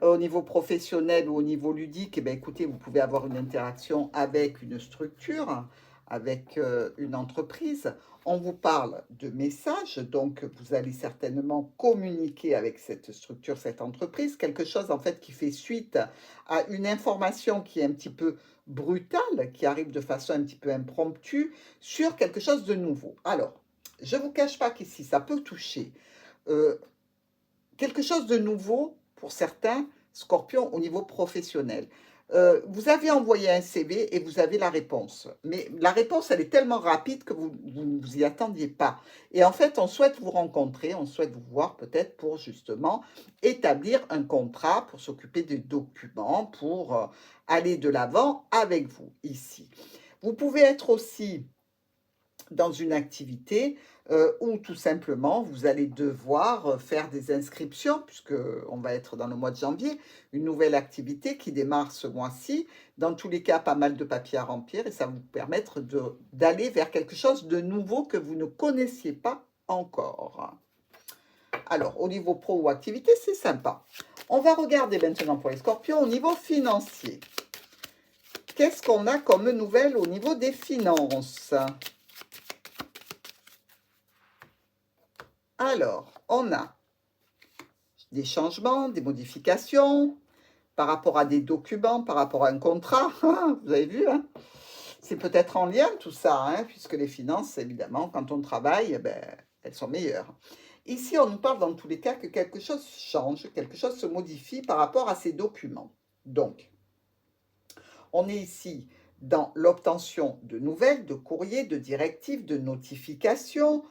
Au niveau professionnel ou au niveau ludique, eh bien, écoutez, vous pouvez avoir une interaction avec une structure, avec une entreprise. On vous parle de messages, donc vous allez certainement communiquer avec cette structure, cette entreprise, quelque chose en fait qui fait suite à une information qui est un petit peu brutale, qui arrive de façon un petit peu impromptue sur quelque chose de nouveau. Alors, je ne vous cache pas qu'ici, ça peut toucher quelque chose de nouveau pour certains scorpions au niveau professionnel. Vous avez envoyé un CV et vous avez la réponse. Mais la réponse, elle est tellement rapide que vous ne vous y attendiez pas. Et en fait, on souhaite vous rencontrer, on souhaite vous voir peut-être pour justement établir un contrat, pour s'occuper des documents, pour aller de l'avant avec vous ici. Vous pouvez être aussi dans une activité où tout simplement vous allez devoir faire des inscriptions, puisque on va être dans le mois de janvier, une nouvelle activité qui démarre ce mois-ci. Dans tous les cas, pas mal de papiers à remplir et ça va vous permettre d'aller vers quelque chose de nouveau que vous ne connaissiez pas encore. Alors, au niveau pro ou activité, c'est sympa. On va regarder maintenant pour les scorpions au niveau financier. Qu'est-ce qu'on a comme nouvelle au niveau des finances? Alors, on a des changements, des modifications par rapport à des documents, par rapport à un contrat. Vous avez vu, hein? C'est peut-être en lien tout ça, hein, puisque les finances, évidemment, quand on travaille, ben, elles sont meilleures. Ici, on nous parle dans tous les cas que quelque chose change, quelque chose se modifie par rapport à ces documents. Donc, on est ici dans l'obtention de nouvelles, de courriers, de directives, de notifications.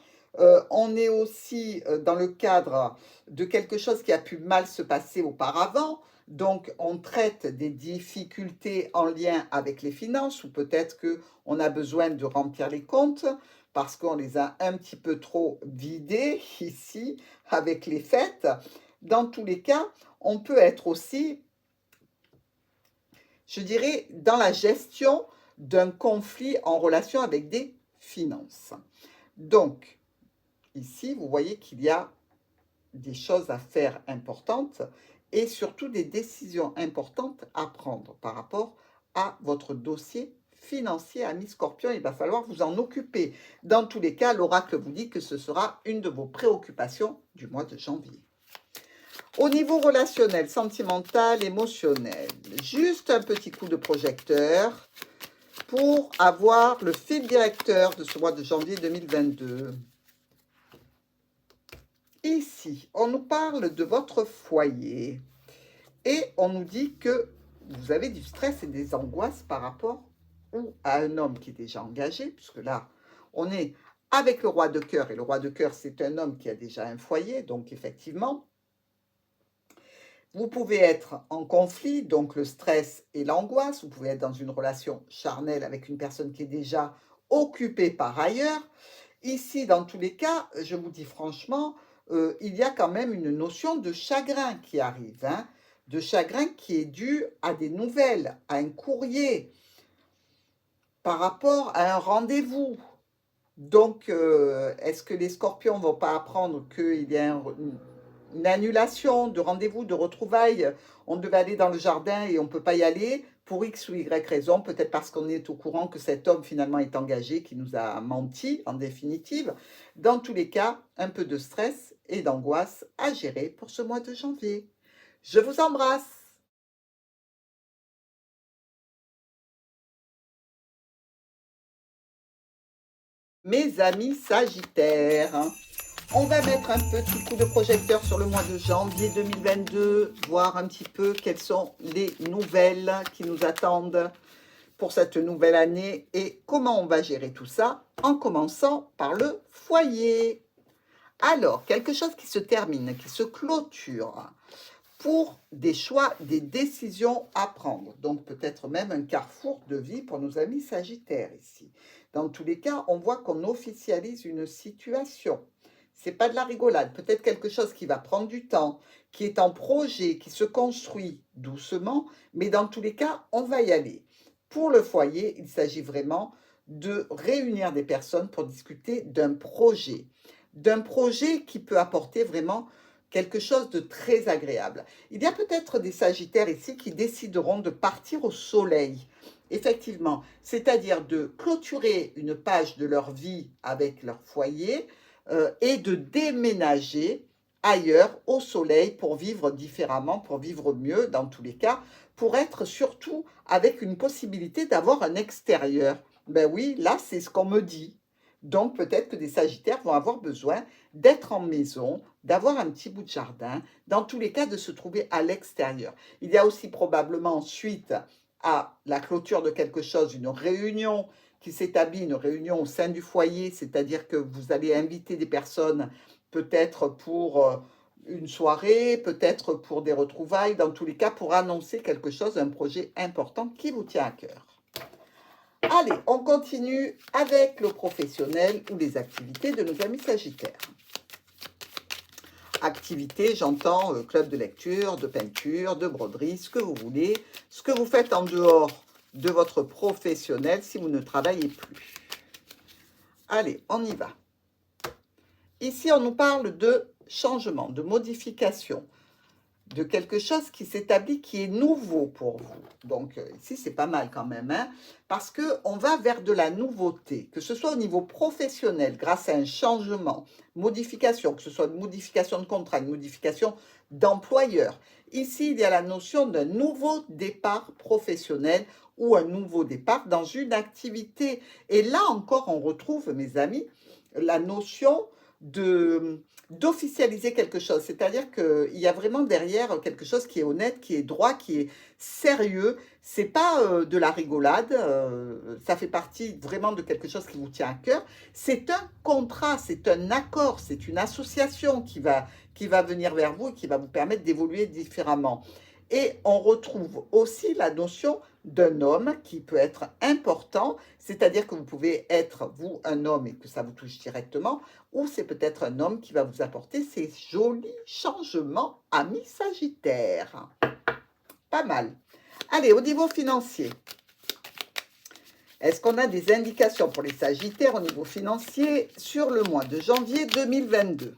On est aussi dans le cadre de quelque chose qui a pu mal se passer auparavant. Donc, on traite des difficultés en lien avec les finances ou peut-être qu'on a besoin de remplir les comptes parce qu'on les a un petit peu trop vidés ici avec les fêtes. Dans tous les cas, on peut être aussi, je dirais, dans la gestion d'un conflit en relation avec des finances. Donc, ici, vous voyez qu'il y a des choses à faire importantes et surtout des décisions importantes à prendre par rapport à votre dossier financier, ami Scorpion. Il va falloir vous en occuper. Dans tous les cas, l'oracle vous dit que ce sera une de vos préoccupations du mois de janvier. Au niveau relationnel, sentimental, émotionnel, juste un petit coup de projecteur pour avoir le fil directeur de ce mois de janvier 2022. Ici, on nous parle de votre foyer et on nous dit que vous avez du stress et des angoisses par rapport ou à un homme qui est déjà engagé, puisque là, on est avec le roi de cœur, et le roi de cœur, c'est un homme qui a déjà un foyer, donc effectivement, vous pouvez être en conflit, donc le stress et l'angoisse. Vous pouvez être dans une relation charnelle avec une personne qui est déjà occupée par ailleurs. Ici, dans tous les cas, je vous dis franchement, il y a quand même une notion de chagrin qui arrive, hein, de chagrin qui est dû à des nouvelles, à un courrier, par rapport à un rendez-vous. Donc, est-ce que les scorpions ne vont pas apprendre qu'il y a une annulation de rendez-vous, de retrouvailles? On devait aller dans le jardin et on ne peut pas y aller pour X ou Y raison, peut-être parce qu'on est au courant que cet homme finalement est engagé, qui nous a menti en définitive. Dans tous les cas, un peu de stress et d'angoisse à gérer pour ce mois de janvier. Je vous embrasse. Mes amis Sagittaires, on va mettre un petit coup de projecteur sur le mois de janvier 2022, voir un petit peu quelles sont les nouvelles qui nous attendent pour cette nouvelle année et comment on va gérer tout ça, en commençant par le foyer. Alors, quelque chose qui se termine, qui se clôture pour des choix, des décisions à prendre. Donc peut-être même un carrefour de vie pour nos amis Sagittaires ici. Dans tous les cas, on voit qu'on officialise une situation. C'est pas de la rigolade, peut-être quelque chose qui va prendre du temps, qui est en projet, qui se construit doucement, mais dans tous les cas, on va y aller. Pour le foyer, il s'agit vraiment de réunir des personnes pour discuter d'un projet qui peut apporter vraiment quelque chose de très agréable. Il y a peut-être des Sagittaires ici qui décideront de partir au soleil, effectivement, c'est-à-dire de clôturer une page de leur vie avec leur foyer et de déménager ailleurs au soleil pour vivre différemment, pour vivre mieux dans tous les cas, pour être surtout avec une possibilité d'avoir un extérieur. Ben oui, là c'est ce qu'on me dit. Donc peut-être que des Sagittaires vont avoir besoin d'être en maison, d'avoir un petit bout de jardin, dans tous les cas de se trouver à l'extérieur. Il y a aussi probablement suite à la clôture de quelque chose, une réunion qui s'établit, une réunion au sein du foyer, c'est-à-dire que vous allez inviter des personnes peut-être pour une soirée, peut-être pour des retrouvailles, dans tous les cas pour annoncer quelque chose, un projet important qui vous tient à cœur. Allez, on continue avec le professionnel ou les activités de nos amis Sagittaires. Activités, j'entends club de lecture, de peinture, de broderie, ce que vous voulez, ce que vous faites en dehors de votre professionnel si vous ne travaillez plus. Allez, on y va. Ici, on nous parle de changement, de modification, de quelque chose qui s'établit, qui est nouveau pour vous. Donc ici, c'est pas mal quand même, hein, parce qu'on va vers de la nouveauté, que ce soit au niveau professionnel, grâce à un changement, modification, que ce soit une modification de contrat, une modification d'employeur. Ici, il y a la notion d'un nouveau départ professionnel ou un nouveau départ dans une activité. Et là encore, on retrouve, mes amis, la notion d'officialiser quelque chose, c'est-à-dire qu'il y a vraiment derrière quelque chose qui est honnête, qui est droit, qui est sérieux. C'est pas de la rigolade, ça fait partie vraiment de quelque chose qui vous tient à cœur. C'est un contrat, c'est un accord, c'est une association qui va venir vers vous et qui va vous permettre d'évoluer différemment. Et on retrouve aussi la notion d'un homme qui peut être important, c'est-à-dire que vous pouvez être, vous, un homme et que ça vous touche directement, ou c'est peut-être un homme qui va vous apporter ces jolis changements, amis Sagittaires. Pas mal. Allez, au niveau financier, est-ce qu'on a des indications pour les Sagittaires au niveau financier sur le mois de janvier 2022?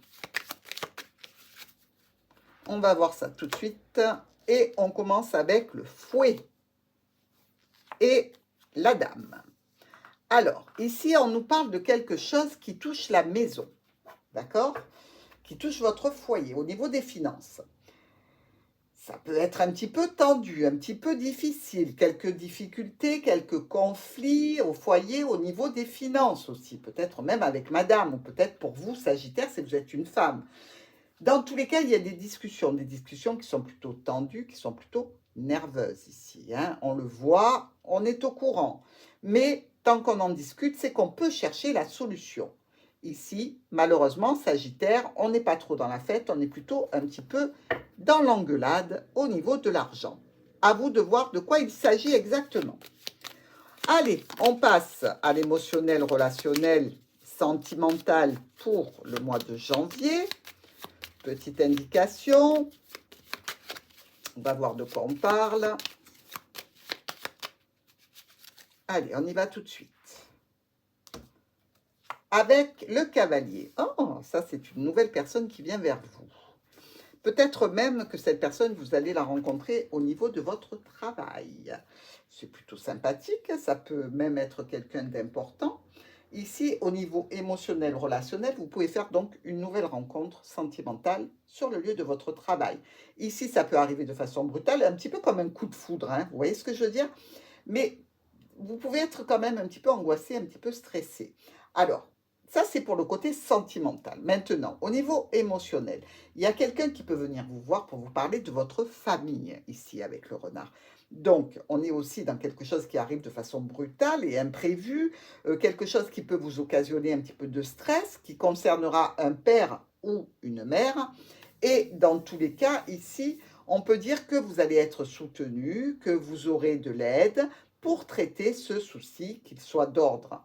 On va voir ça tout de suite. Et on commence avec le fouet et la dame. Alors, ici, on nous parle de quelque chose qui touche la maison, d'accord? Qui touche votre foyer au niveau des finances. Ça peut être un petit peu tendu, un petit peu difficile, quelques difficultés, quelques conflits au foyer au niveau des finances aussi, peut-être même avec madame, ou peut-être pour vous, Sagittaire, si vous êtes une femme. Dans tous les cas, il y a des discussions qui sont plutôt tendues, qui sont plutôt nerveuses ici, hein. On le voit, on est au courant. Mais tant qu'on en discute, c'est qu'on peut chercher la solution. Ici, malheureusement, Sagittaire, on n'est pas trop dans la fête, on est plutôt un petit peu dans l'engueulade au niveau de l'argent. À vous de voir de quoi il s'agit exactement. Allez, on passe à l'émotionnel, relationnel, sentimental pour le mois de janvier. Petite indication. On va voir de quoi on parle. Allez, on y va tout de suite. Avec le cavalier. Oh, ça c'est une nouvelle personne qui vient vers vous. Peut-être même que cette personne, vous allez la rencontrer au niveau de votre travail. C'est plutôt sympathique, ça peut même être quelqu'un d'important. Ici, au niveau émotionnel, relationnel, vous pouvez faire donc une nouvelle rencontre sentimentale sur le lieu de votre travail. Ici, ça peut arriver de façon brutale, un petit peu comme un coup de foudre, hein, vous voyez ce que je veux dire? Mais vous pouvez être quand même un petit peu angoissé, un petit peu stressé. Alors, ça, c'est pour le côté sentimental. Maintenant, au niveau émotionnel, il y a quelqu'un qui peut venir vous voir pour vous parler de votre famille, ici, avec le renard. Donc, on est aussi dans quelque chose qui arrive de façon brutale et imprévue, quelque chose qui peut vous occasionner un petit peu de stress, qui concernera un père ou une mère. Et dans tous les cas, ici, on peut dire que vous allez être soutenu, que vous aurez de l'aide pour traiter ce souci, qu'il soit d'ordre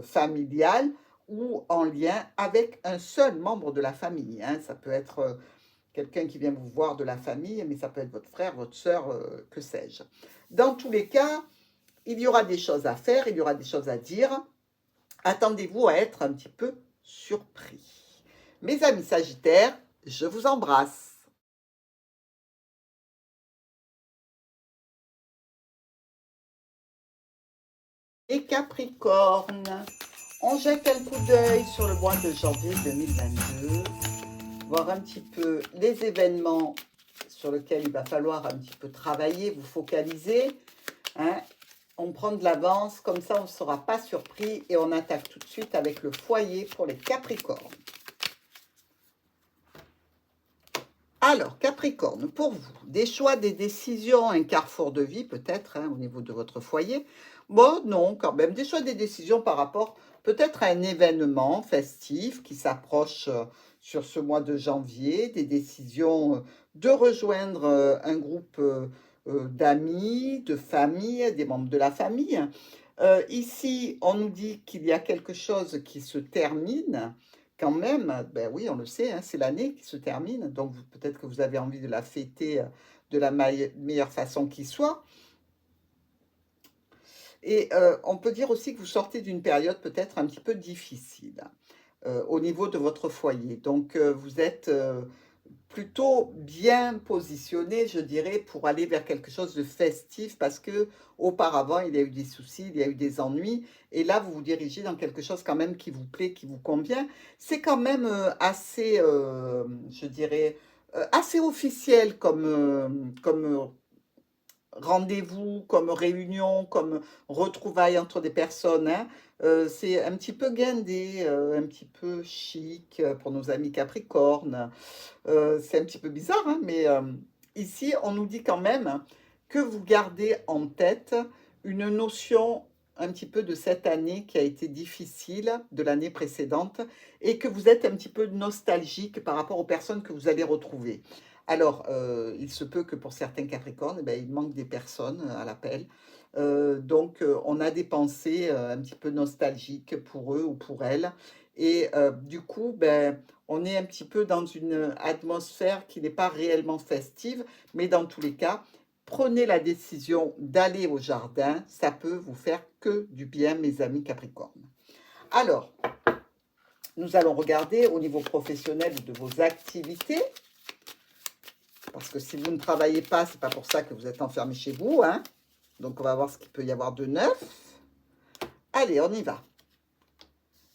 familial ou en lien avec un seul membre de la famille, hein. Ça peut être quelqu'un qui vient vous voir de la famille, mais ça peut être votre frère, votre sœur, que sais-je. Dans tous les cas, il y aura des choses à faire, il y aura des choses à dire. Attendez-vous à être un petit peu surpris. Mes amis Sagittaires, je vous embrasse. Et Capricorne, on jette un coup d'œil sur le mois de janvier 2022, voir un petit peu les événements sur lesquels il va falloir un petit peu travailler, vous focaliser, hein. On prend de l'avance, comme ça on ne sera pas surpris et on attaque tout de suite avec le foyer pour les Capricornes. Alors, Capricorne, pour vous, des choix, des décisions, un carrefour de vie peut-être, hein, au niveau de votre foyer. Bon, non, quand même, des choix, des décisions par rapport peut-être à un événement festif qui s'approche sur ce mois de janvier, des décisions de rejoindre un groupe d'amis, de famille, des membres de la famille. Ici, on nous dit qu'il y a quelque chose qui se termine quand même. Ben oui, on le sait, hein, c'est l'année qui se termine, donc peut-être que vous avez envie de la fêter de la meilleure façon qui soit. Et on peut dire aussi que vous sortez d'une période peut-être un petit peu difficile au niveau de votre foyer. Donc, vous êtes plutôt bien positionné, je dirais, pour aller vers quelque chose de festif parce que auparavant, il y a eu des soucis, il y a eu des ennuis. Et là, vous vous dirigez dans quelque chose quand même qui vous plaît, qui vous convient. C'est quand même assez, je dirais, assez officiel comme rendez-vous, comme réunion, comme retrouvailles entre des personnes, hein. C'est un petit peu guindé, un petit peu chic pour nos amis Capricorne. C'est un petit peu bizarre, hein, mais ici, on nous dit quand même que vous gardez en tête une notion un petit peu de cette année qui a été difficile, de l'année précédente, et que vous êtes un petit peu nostalgique par rapport aux personnes que vous allez retrouver. Alors, il se peut que pour certains Capricornes, eh ben, il manque des personnes à l'appel. Donc, on a des pensées un petit peu nostalgiques pour eux ou pour elles. Et du coup, ben, on est un petit peu dans une atmosphère qui n'est pas réellement festive, mais dans tous les cas, prenez la décision d'aller au jardin, ça peut vous faire que du bien, mes amis Capricorne. Alors, nous allons regarder au niveau professionnel de vos activités, parce que si vous ne travaillez pas, c'est pas pour ça que vous êtes enfermé chez vous, hein. Donc, on va voir ce qu'il peut y avoir de neuf. Allez, on y va.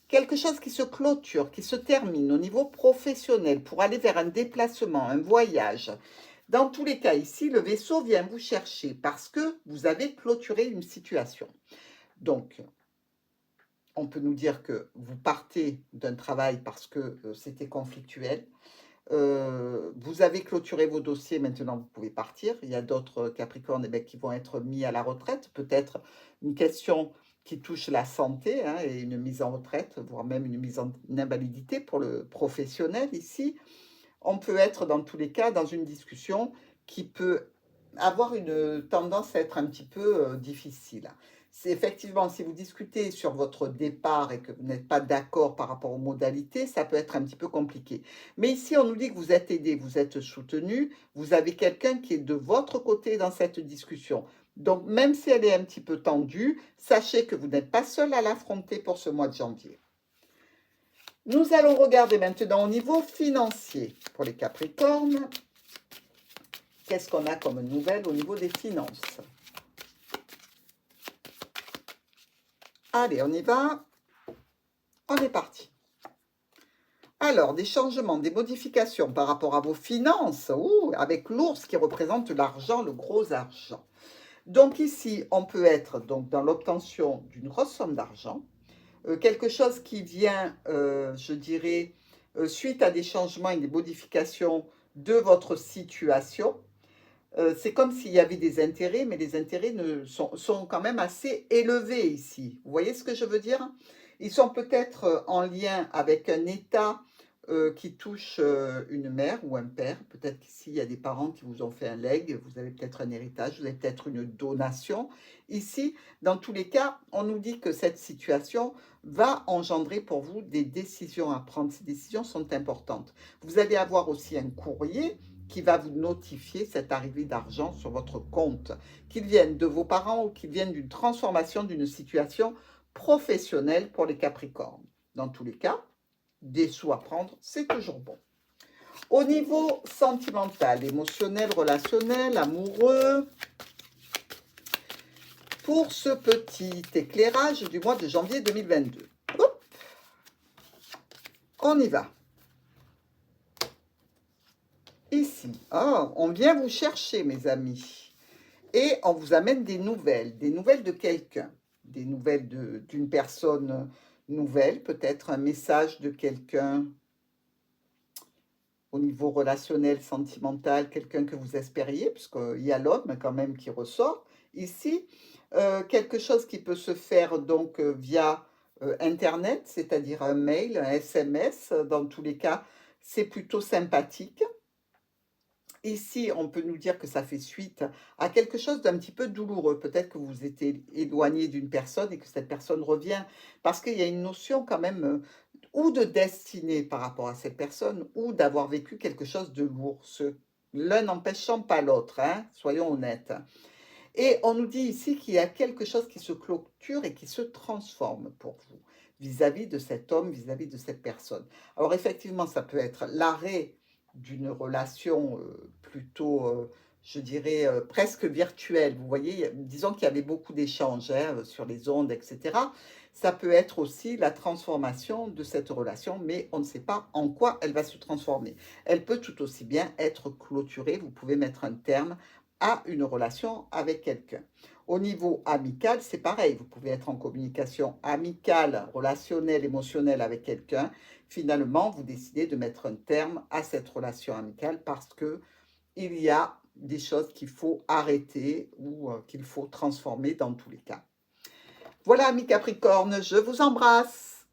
Quelque chose qui se clôture, qui se termine au niveau professionnel pour aller vers un déplacement, un voyage. Dans tous les cas, ici, le vaisseau vient vous chercher parce que vous avez clôturé une situation. Donc, on peut nous dire que vous partez d'un travail parce que c'était conflictuel. Vous avez clôturé vos dossiers, maintenant vous pouvez partir. Il y a d'autres Capricornes qui vont être mis à la retraite. Peut-être une question qui touche la santé hein, et une mise en retraite, voire même une mise en invalidité pour le professionnel ici. On peut être dans tous les cas dans une discussion qui peut avoir une tendance à être un petit peu difficile. C'est effectivement, si vous discutez sur votre départ et que vous n'êtes pas d'accord par rapport aux modalités, ça peut être un petit peu compliqué. Mais ici, on nous dit que vous êtes aidé, vous êtes soutenu, vous avez quelqu'un qui est de votre côté dans cette discussion. Donc, même si elle est un petit peu tendue, sachez que vous n'êtes pas seul à l'affronter pour ce mois de janvier. Nous allons regarder maintenant au niveau financier pour les Capricornes. Qu'est-ce qu'on a comme nouvelle au niveau des finances? Allez, on y va. On est parti. Alors, des changements, des modifications par rapport à vos finances, avec l'ours qui représente l'argent, le gros argent. Donc ici, on peut être donc, dans l'obtention d'une grosse somme d'argent, quelque chose qui vient, je dirais, suite à des changements et des modifications de votre situation. C'est comme s'il y avait des intérêts, mais les intérêts sont quand même assez élevés ici. Vous voyez ce que je veux dire? Ils sont peut-être en lien avec un état qui touche une mère ou un père. Peut-être qu'ici, il y a des parents qui vous ont fait un legs, vous avez peut-être un héritage, vous avez peut-être une donation. Ici, dans tous les cas, on nous dit que cette situation va engendrer pour vous des décisions à prendre. Ces décisions sont importantes. Vous allez avoir aussi un courrier qui va vous notifier cette arrivée d'argent sur votre compte, qu'il vienne de vos parents ou qu'il vienne d'une transformation d'une situation professionnelle pour les Capricornes. Dans tous les cas, des sous à prendre, c'est toujours bon. Au niveau sentimental, émotionnel, relationnel, amoureux, pour ce petit éclairage du mois de janvier 2022. Hop, on y va. Ici, on vient vous chercher, mes amis. Et on vous amène des nouvelles de quelqu'un, des nouvelles d'une personne nouvelle, peut-être un message de quelqu'un au niveau relationnel, sentimental, quelqu'un que vous espériez, puisqu'il y a l'homme quand même qui ressort. Ici, quelque chose qui peut se faire donc via Internet, c'est-à-dire un mail, un SMS, dans tous les cas, c'est plutôt sympathique. Ici, on peut nous dire que ça fait suite à quelque chose d'un petit peu douloureux. Peut-être que vous étiez éloigné d'une personne et que cette personne revient. Parce qu'il y a une notion quand même ou de destinée par rapport à cette personne ou d'avoir vécu quelque chose de lourd. L'un n'empêchant pas l'autre, hein, soyons honnêtes. Et on nous dit ici qu'il y a quelque chose qui se clôture et qui se transforme pour vous vis-à-vis de cet homme, vis-à-vis de cette personne. Alors effectivement, ça peut être l'arrêt d'une relation plutôt, je dirais, presque virtuelle. Vous voyez, disons qu'il y avait beaucoup d'échanges hein, sur les ondes, etc. Ça peut être aussi la transformation de cette relation, mais on ne sait pas en quoi elle va se transformer. Elle peut tout aussi bien être clôturée. Vous pouvez mettre un terme à une relation avec quelqu'un. Au niveau amical, c'est pareil. Vous pouvez être en communication amicale, relationnelle, émotionnelle avec quelqu'un. Finalement, vous décidez de mettre un terme à cette relation amicale parce que il y a des choses qu'il faut arrêter ou qu'il faut transformer dans tous les cas. Voilà, amis Capricorne, je vous embrasse.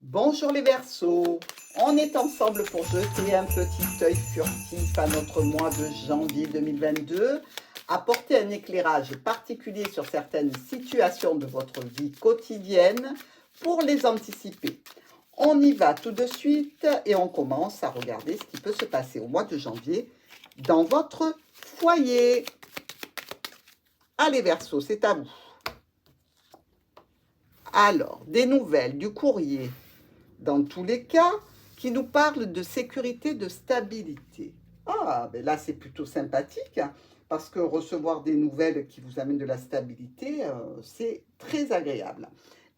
Bonjour les Verseaux, on est ensemble pour jeter un petit œil furtif à notre mois de janvier 2022, apporter un éclairage particulier sur certaines situations de votre vie quotidienne pour les anticiper. On y va tout de suite et on commence à regarder ce qui peut se passer au mois de janvier dans votre foyer. Allez Verseaux, c'est à vous. Alors, des nouvelles, du courrier, dans tous les cas, qui nous parle de sécurité, de stabilité. Ah, ben là, c'est plutôt sympathique, hein, parce que recevoir des nouvelles qui vous amènent de la stabilité, c'est très agréable.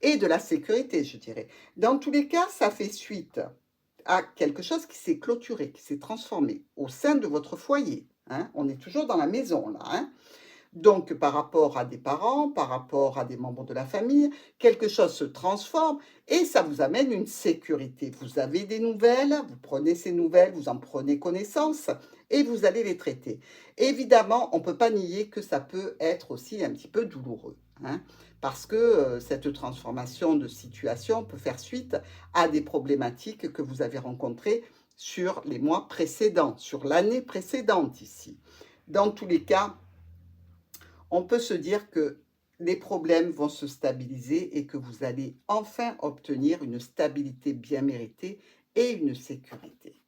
Et de la sécurité, je dirais. Dans tous les cas, ça fait suite à quelque chose qui s'est clôturé, qui s'est transformé au sein de votre foyer. Hein. On est toujours dans la maison, là. Hein. Donc, par rapport à des parents, par rapport à des membres de la famille, quelque chose se transforme et ça vous amène une sécurité. Vous avez des nouvelles, vous prenez ces nouvelles, vous en prenez connaissance et vous allez les traiter. Évidemment, on ne peut pas nier que ça peut être aussi un petit peu douloureux, hein, parce que cette transformation de situation peut faire suite à des problématiques que vous avez rencontrées sur les mois précédents, sur l'année précédente ici. Dans tous les cas, on peut se dire que les problèmes vont se stabiliser et que vous allez enfin obtenir une stabilité bien méritée et une sécurité.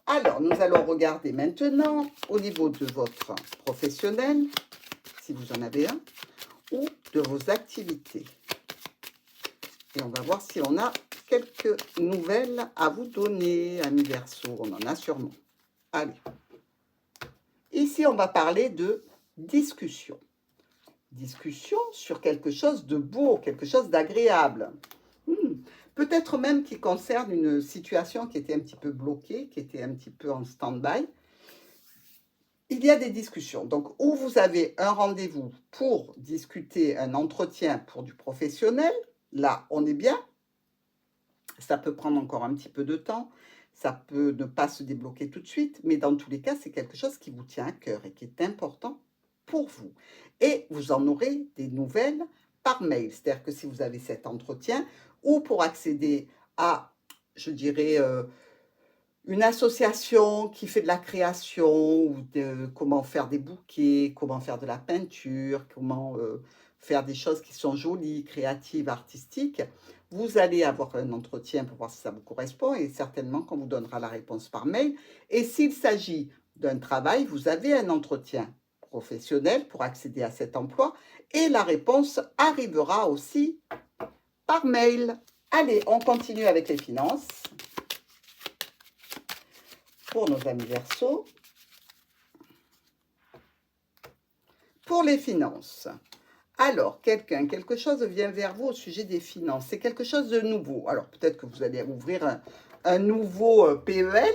Alors, nous allons regarder maintenant au niveau de votre professionnel, si vous en avez un, ou de vos activités. Et on va voir si on a quelques nouvelles à vous donner, amis Verseaux. On en a sûrement. Allez. Ici, on va parler de discussion. Discussion sur quelque chose de beau, quelque chose d'agréable. Peut-être même qui concerne une situation qui était un petit peu bloquée, qui était un petit peu en stand-by. Il y a des discussions. Donc, où vous avez un rendez-vous pour discuter, un entretien pour du professionnel, là, on est bien. Ça peut prendre encore un petit peu de temps. Ça peut ne pas se débloquer tout de suite. Mais dans tous les cas, c'est quelque chose qui vous tient à cœur et qui est important pour vous. Et vous en aurez des nouvelles par mail. C'est-à-dire que si vous avez cet entretien ou pour accéder à, je dirais, une association qui fait de la création, ou de comment faire des bouquets, comment faire de la peinture, comment faire des choses qui sont jolies, créatives, artistiques, vous allez avoir un entretien pour voir si ça vous correspond et certainement qu'on vous donnera la réponse par mail. Et s'il s'agit d'un travail, vous avez un entretien professionnel pour accéder à cet emploi et la réponse arrivera aussi par mail. Allez, on continue avec les finances. Pour nos amis Verseaux. Pour les finances. Alors, quelque chose vient vers vous au sujet des finances. C'est quelque chose de nouveau. Alors, peut-être que vous allez ouvrir un nouveau PEL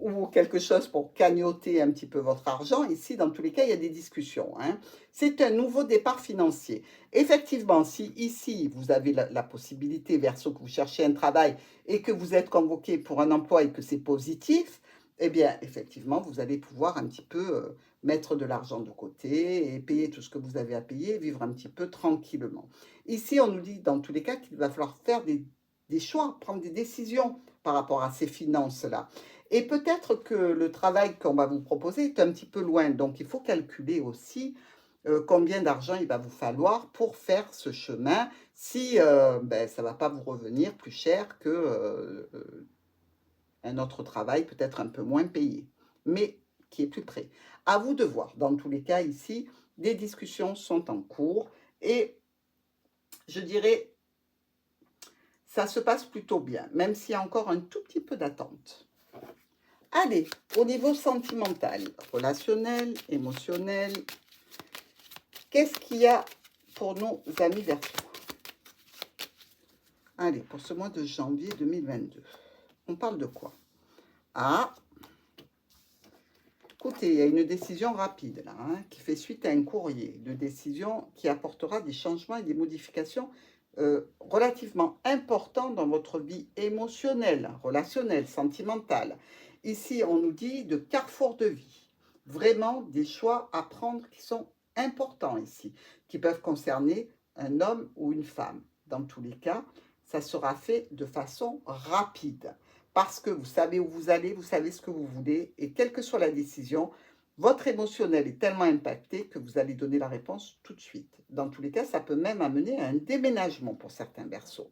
ou quelque chose pour cagnotter un petit peu votre argent. Ici, dans tous les cas, il y a des discussions. Hein. C'est un nouveau départ financier. Effectivement, si ici, vous avez la possibilité, Verseau, que vous cherchez un travail et que vous êtes convoqué pour un emploi et que c'est positif, eh bien, effectivement, vous allez pouvoir un petit peu mettre de l'argent de côté et payer tout ce que vous avez à payer et vivre un petit peu tranquillement. Ici, on nous dit dans tous les cas qu'il va falloir faire des choix, prendre des décisions par rapport à ces finances-là. Et peut-être que le travail qu'on va vous proposer est un petit peu loin, donc il faut calculer aussi combien d'argent il va vous falloir pour faire ce chemin si ben, ça ne va pas vous revenir plus cher que un autre travail peut-être un peu moins payé, mais qui est plus près. À vous de voir. Dans tous les cas, ici, des discussions sont en cours et je dirais, ça se passe plutôt bien, même s'il y a encore un tout petit peu d'attente. Allez, au niveau sentimental, relationnel, émotionnel, qu'est-ce qu'il y a pour nos amis Verseaux? Allez, pour ce mois de janvier 2022, on parle de quoi? Ah, écoutez, il y a une décision rapide là, hein, qui fait suite à un courrier de décision qui apportera des changements et des modifications relativement importants dans votre vie émotionnelle, relationnelle, sentimentale. Ici, on nous dit de carrefour de vie. Vraiment des choix à prendre qui sont importants ici, qui peuvent concerner un homme ou une femme. Dans tous les cas, ça sera fait de façon rapide parce que vous savez où vous allez, vous savez ce que vous voulez, et quelle que soit la décision, votre émotionnel est tellement impacté que vous allez donner la réponse tout de suite. Dans tous les cas, ça peut même amener à un déménagement pour certains Verseaux.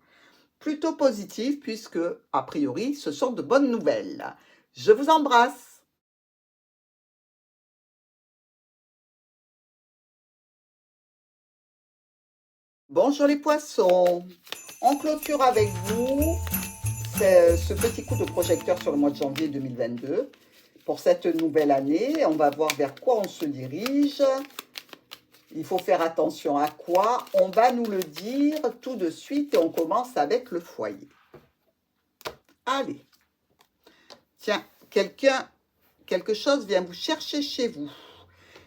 Plutôt positif puisque, a priori, ce sont de bonnes nouvelles. Je vous embrasse. Bonjour les poissons. On clôture avec vous ce petit coup de projecteur sur le mois de janvier 2022. Pour cette nouvelle année, on va voir vers quoi on se dirige. Il faut faire attention à quoi. On va nous le dire tout de suite et on commence avec le foyer. Allez. Tiens, quelque chose vient vous chercher chez vous.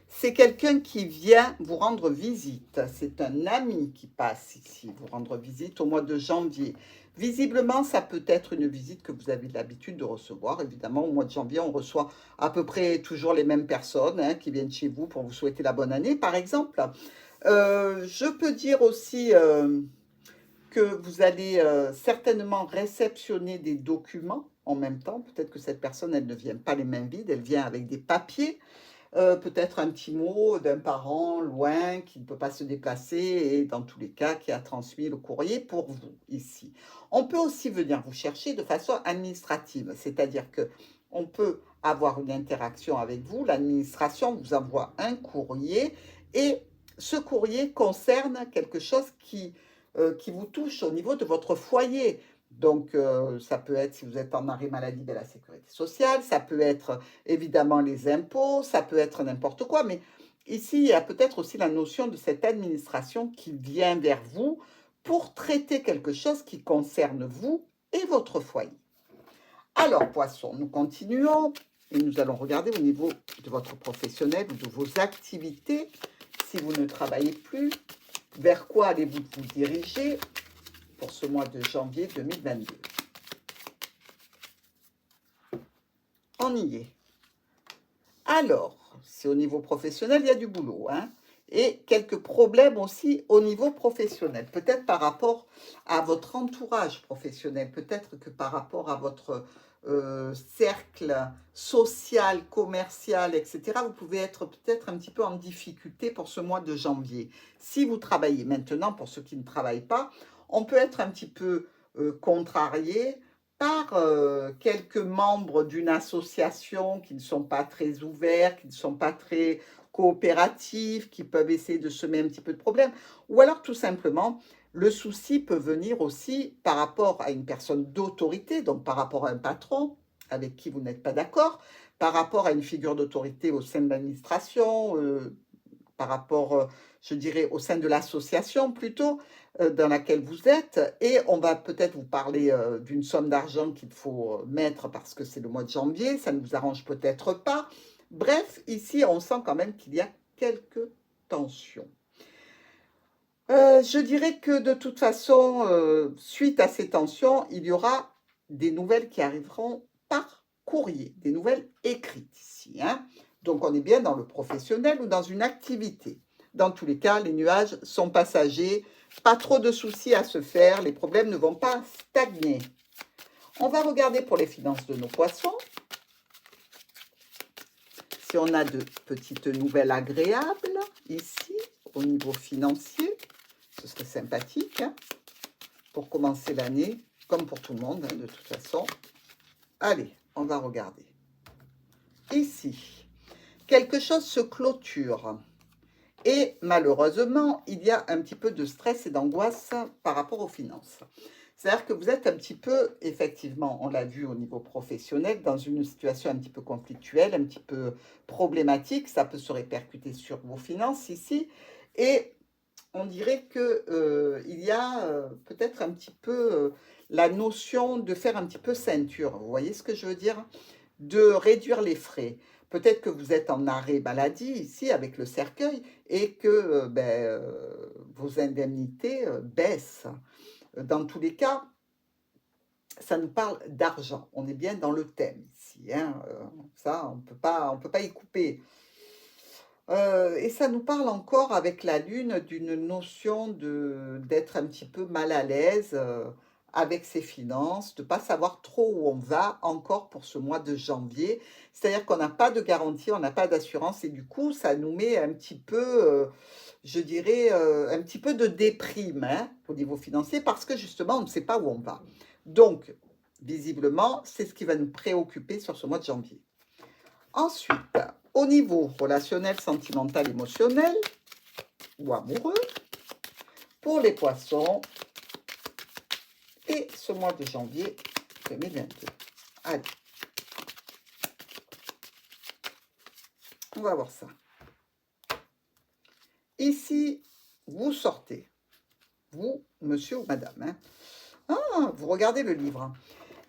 C'est quelqu'un qui vient vous rendre visite. C'est un ami qui passe ici, vous rendre visite au mois de janvier. Visiblement, ça peut être une visite que vous avez l'habitude de recevoir. Évidemment, au mois de janvier, on reçoit à peu près toujours les mêmes personnes hein, qui viennent chez vous pour vous souhaiter la bonne année, par exemple. Je peux dire aussi que vous allez certainement réceptionner des documents en même temps. Peut-être que cette personne, elle ne vient pas les mains vides, elle vient avec des papiers. Peut-être un petit mot d'un parent loin qui ne peut pas se déplacer et dans tous les cas qui a transmis le courrier pour vous ici. On peut aussi venir vous chercher de façon administrative, c'est-à-dire que on peut avoir une interaction avec vous, l'administration vous envoie un courrier et ce courrier concerne quelque chose qui vous touche au niveau de votre foyer. Donc, ça peut être, si vous êtes en arrêt maladie de la sécurité sociale, ça peut être évidemment les impôts, ça peut être n'importe quoi, mais ici, il y a peut-être aussi la notion de cette administration qui vient vers vous pour traiter quelque chose qui concerne vous et votre foyer. Alors, poisson, nous continuons et nous allons regarder au niveau de votre professionnel ou de vos activités. Si vous ne travaillez plus, vers quoi allez-vous vous diriger pour ce mois de janvier 2022. On y est. Alors, c'est au niveau professionnel, il y a du boulot, hein, et quelques problèmes aussi au niveau professionnel. Peut-être par rapport à votre entourage professionnel, peut-être que par rapport à votre cercle social, commercial, etc., vous pouvez être peut-être un petit peu en difficulté pour ce mois de janvier. Si vous travaillez maintenant, pour ceux qui ne travaillent pas, on peut être un petit peu contrarié par quelques membres d'une association qui ne sont pas très ouverts, qui ne sont pas très coopératifs, qui peuvent essayer de semer un petit peu de problème. Ou alors tout simplement, le souci peut venir aussi par rapport à une personne d'autorité, donc par rapport à un patron avec qui vous n'êtes pas d'accord, par rapport à une figure d'autorité au sein de l'administration, par rapport, je dirais, au sein de l'association plutôt, dans laquelle vous êtes. Et on va peut-être vous parler d'une somme d'argent qu'il faut mettre parce que c'est le mois de janvier, ça ne vous arrange peut-être pas. Bref, ici, on sent quand même qu'il y a quelques tensions. Je dirais que de toute façon, suite à ces tensions, il y aura des nouvelles qui arriveront par courrier, des nouvelles écrites ici, hein. Donc, on est bien dans le professionnel ou dans une activité. Dans tous les cas, les nuages sont passagers, pas trop de soucis à se faire, les problèmes ne vont pas stagner. On va regarder pour les finances de nos poissons. Si on a de petites nouvelles agréables ici, au niveau financier, ce serait sympathique hein, pour commencer l'année, comme pour tout le monde, hein, de toute façon. Allez, on va regarder. Ici, quelque chose se clôture. Et malheureusement, il y a un petit peu de stress et d'angoisse par rapport aux finances. C'est-à-dire que vous êtes un petit peu, effectivement, on l'a vu au niveau professionnel, dans une situation un petit peu conflictuelle, un petit peu problématique. Ça peut se répercuter sur vos finances ici. Et on dirait qu'il y a peut-être un petit peu la notion de faire un petit peu ceinture. Vous voyez ce que je veux dire? De réduire les frais. Peut-être que vous êtes en arrêt maladie ici avec le cercueil et que vos indemnités baissent. Dans tous les cas, ça nous parle d'argent. On est bien dans le thème ici. Hein. Ça, on peut pas y couper. Et ça nous parle encore avec la lune d'une notion d'être un petit peu mal à l'aise avec ses finances, de ne pas savoir trop où on va encore pour ce mois de janvier. C'est-à-dire qu'on n'a pas de garantie, on n'a pas d'assurance et du coup, ça nous met un petit peu, je dirais, un petit peu de déprime hein, au niveau financier parce que justement, on ne sait pas où on va. Donc, visiblement, c'est ce qui va nous préoccuper sur ce mois de janvier. Ensuite, au niveau relationnel, sentimental, émotionnel ou amoureux, pour les poissons et ce mois de janvier 2022. Allez, on va voir ça. Ici, vous sortez, vous, monsieur ou madame, hein. Ah, vous regardez le livre.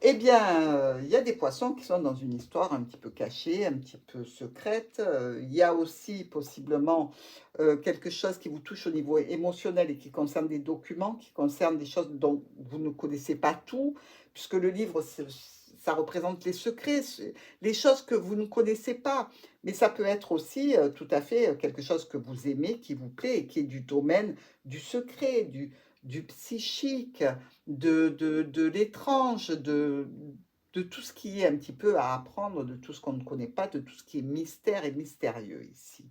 Eh bien, il y a des poissons qui sont dans une histoire un petit peu cachée, un petit peu secrète. Il y a aussi possiblement quelque chose qui vous touche au niveau émotionnel et qui concerne des documents, qui concerne des choses dont vous ne connaissez pas tout, puisque le livre, ça représente les secrets, les choses que vous ne connaissez pas. Mais ça peut être aussi tout à fait quelque chose que vous aimez, qui vous plaît et qui est du domaine du secret, du psychique, de l'étrange, de tout ce qui est un petit peu à apprendre, de tout ce qu'on ne connaît pas, de tout ce qui est mystère et mystérieux ici.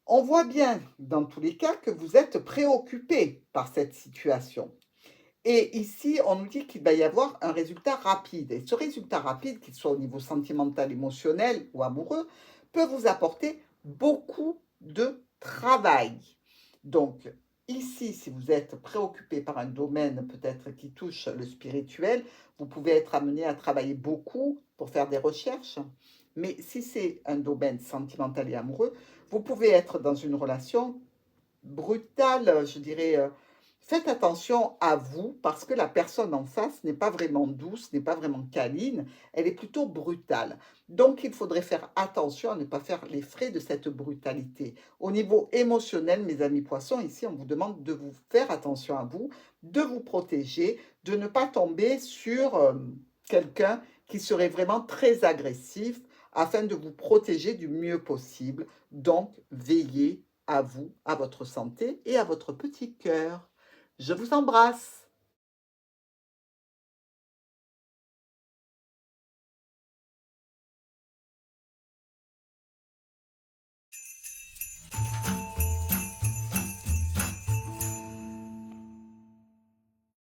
On voit bien, dans tous les cas, que vous êtes préoccupé par cette situation. Et ici, on nous dit qu'il va y avoir un résultat rapide. Et ce résultat rapide, qu'il soit au niveau sentimental, émotionnel ou amoureux, peut vous apporter beaucoup de travail. Donc, ici, si vous êtes préoccupé par un domaine peut-être qui touche le spirituel, vous pouvez être amené à travailler beaucoup pour faire des recherches. Mais si c'est un domaine sentimental et amoureux, vous pouvez être dans une relation brutale, je dirais. Faites attention à vous parce que la personne en face n'est pas vraiment douce, n'est pas vraiment câline, elle est plutôt brutale. Donc, il faudrait faire attention à ne pas faire les frais de cette brutalité. Au niveau émotionnel, mes amis poissons, ici, on vous demande de vous faire attention à vous, de vous protéger, de ne pas tomber sur quelqu'un qui serait vraiment très agressif afin de vous protéger du mieux possible. Donc, veillez à vous, à votre santé et à votre petit cœur. Je vous embrasse.